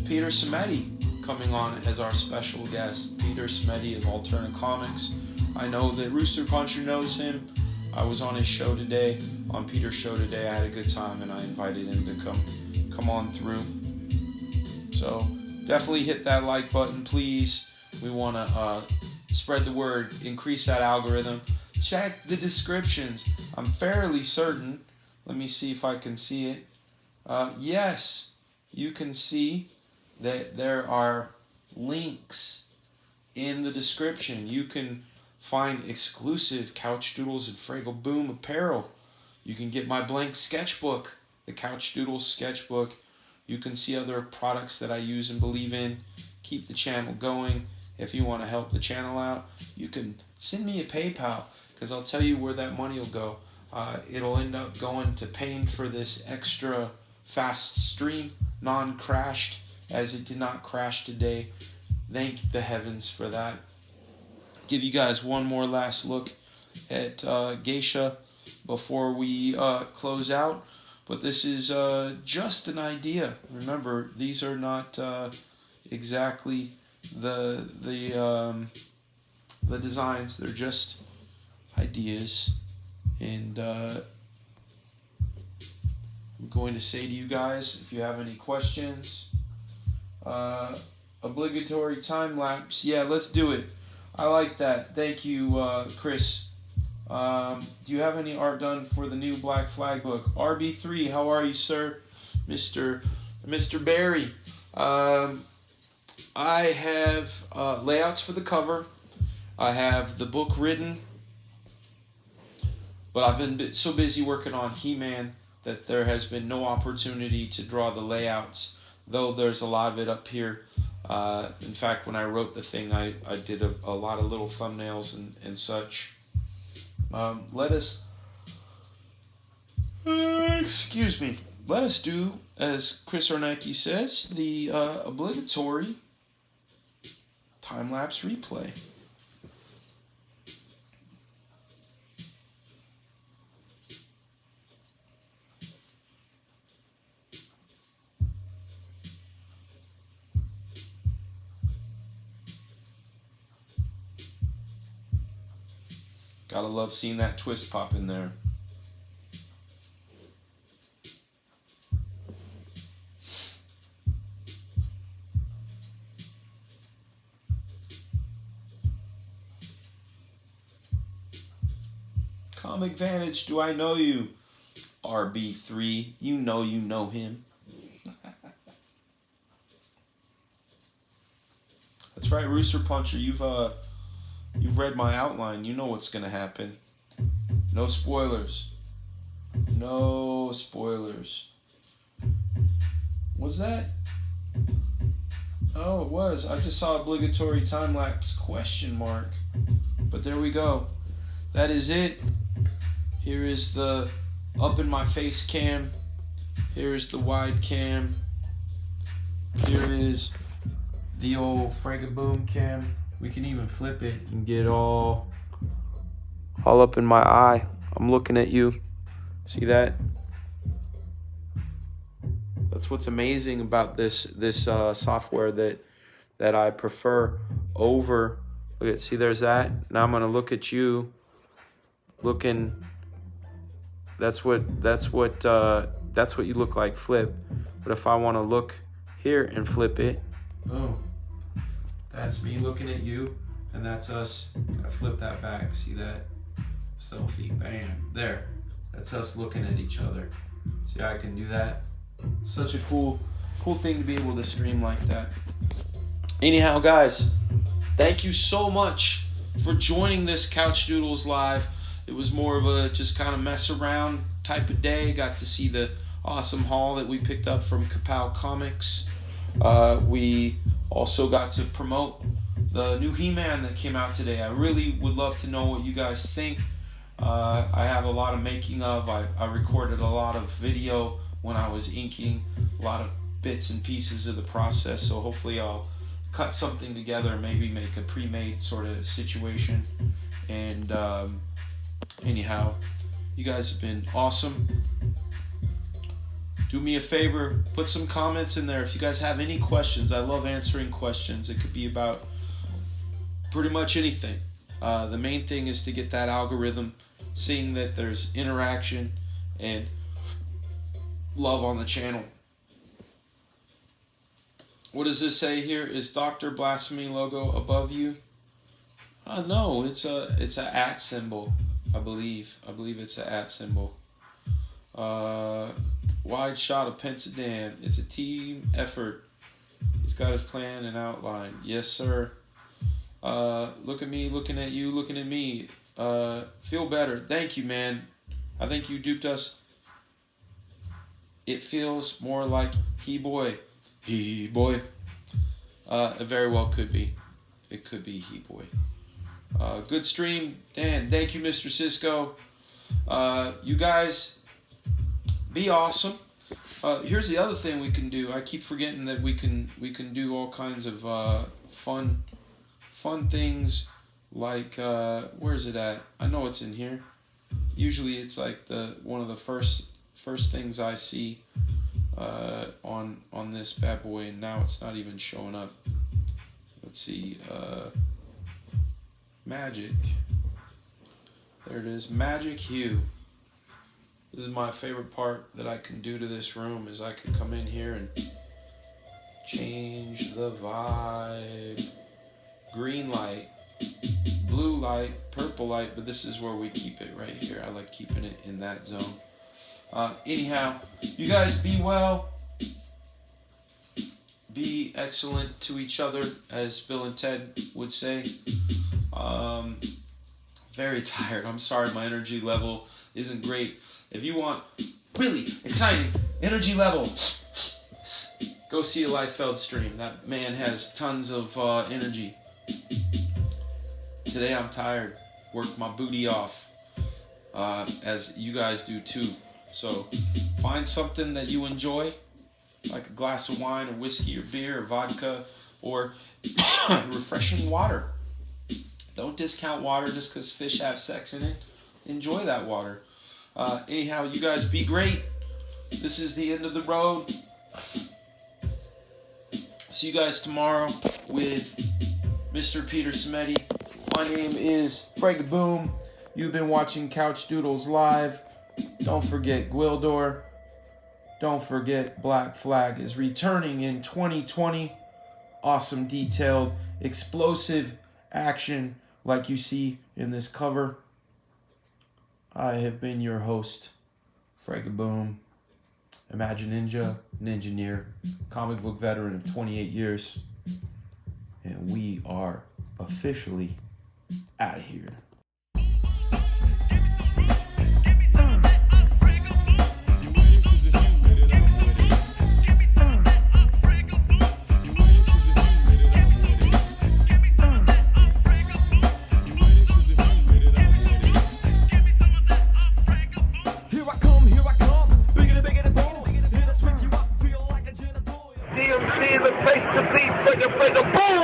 Peter Simeti coming on as our special guest. Peter Simeti of Alternate Comics. I know that Rooster Puncher knows him. I was on his show today, on Peter's show today. I had a good time, and I invited him to come on through. So definitely hit that like button, please. We want to spread the word, increase that algorithm. Check the descriptions. I'm fairly certain. Let me see if I can see it. Yes, you can see that there are links in the description. You can find exclusive Couchdoodles and Fraggle Boom apparel. You can get my blank sketchbook, the Couchdoodles sketchbook. You can see other products that I use and believe in. Keep the channel going. If you want to help the channel out, you can send me a PayPal, because I'll tell you where that money will go. It'll end up going to paying for this extra fast stream, non-crashed, as it did not crash today. Thank the heavens for that. Give you guys one more last look at Geisha before we close out. But this is just an idea. Remember, these are not exactly the designs. They're just ideas. And I'm going to say to you guys, if you have any questions, obligatory time lapse. Yeah, let's do it. I like that. Thank you, Chris. Do you have any art done for the new Black Flag book? RB3, how are you, sir? Mr. Barry. I have layouts for the cover. I have the book written. But I've been so busy working on HeMan that there has been no opportunity to draw the layouts, though there's a lot of it up here. In fact, when I wrote the thing, I did a lot of little thumbnails and such. Let us do, as Chris Ornacki says, the obligatory time-lapse replay. Gotta love seeing that twist pop in there. Comic Vantage, do I know you? RB3, you know him. That's right, Rooster Puncher. You've read my outline. You know what's gonna happen. No spoilers. No spoilers. Was that? Oh, it was. I just saw obligatory time lapse question mark. But there we go. That is it. Here is the up in my face cam. Here is the wide cam. Here is the old Frank-a-boom cam. We can even flip it and get all up in my eye. I'm looking at you. See that? That's what's amazing about this software that I prefer over. Look at, see, there's that. Now I'm gonna look at you. Looking. That's what you look like. Flip. But if I want to look here and flip it, boom. That's me looking at you, and that's us. I flip that back. See that? Selfie. Bam. There. That's us looking at each other. See how I can do that? Such a cool thing to be able to stream like that. Anyhow, guys, thank you so much for joining this Couchdoodles live. It was more of a just kind of mess around type of day. Got to see the awesome haul that we picked up from Kapow Comics. We also got to promote the new HeMan that came out today. I really would love to know what you guys think. I have a lot of making of. I recorded a lot of video when I was inking, a lot of bits and pieces of the process. So hopefully I'll cut something together and maybe make a pre-made sort of situation. And anyhow, you guys have been awesome. Do me a favor, put some comments in there if you guys have any questions. I love answering questions. It could be about pretty much anything. The main thing is to get that algorithm, seeing that there's interaction and love on the channel. What does this say here? Is Dr. Blasphemy logo above you? No, it's a @ symbol, I believe. I believe it's a @ symbol. Wide shot of Pensadam. It's a team effort. He's got his plan and outline. Yes, sir. Look at me, looking at you, looking at me. Feel better. Thank you, man. I think you duped us. It feels more like he boy. He boy. It very well could be. It could be he boy. Good stream, Dan. Thank you, Mr. Cisco. You guys be awesome. Here's the other thing we can do. I keep forgetting that we can do all kinds of fun things like where is it at? I know it's in here. Usually it's like one of the first things I see on this bad boy, and now it's not even showing up. Let's see. Magic. There it is. Magic hue. This is my favorite part that I can do to this room, is I can come in here and change the vibe. Green light, blue light, purple light, but this is where we keep it right here. I like keeping it in that zone. Anyhow, you guys be well. Be excellent to each other, as Bill and Ted would say. Very tired. I'm sorry, my energy level isn't great. If you want really exciting energy level, go see a Liefeld stream. That man has tons of energy. Today I'm tired. Worked my booty off, as you guys do too. So find something that you enjoy, like a glass of wine or whiskey or beer or vodka or refreshing water. Don't discount water just because fish have sex in it. Enjoy that water. Anyhow, you guys be great. This is the end of the road. See you guys tomorrow with Mr. Peter Smeddy. My name is Frank-a-boom. You've been watching Couchdoodles live. Don't forget Gwildor. Don't forget Black Flag is returning in 2020. Awesome, detailed, explosive action like you see in this cover. I have been your host, Fragaboom, Imagine Ninja, Ninjaneer, comic book veteran of 28 years. And we are officially out of here. DMC in the face to beat, boom!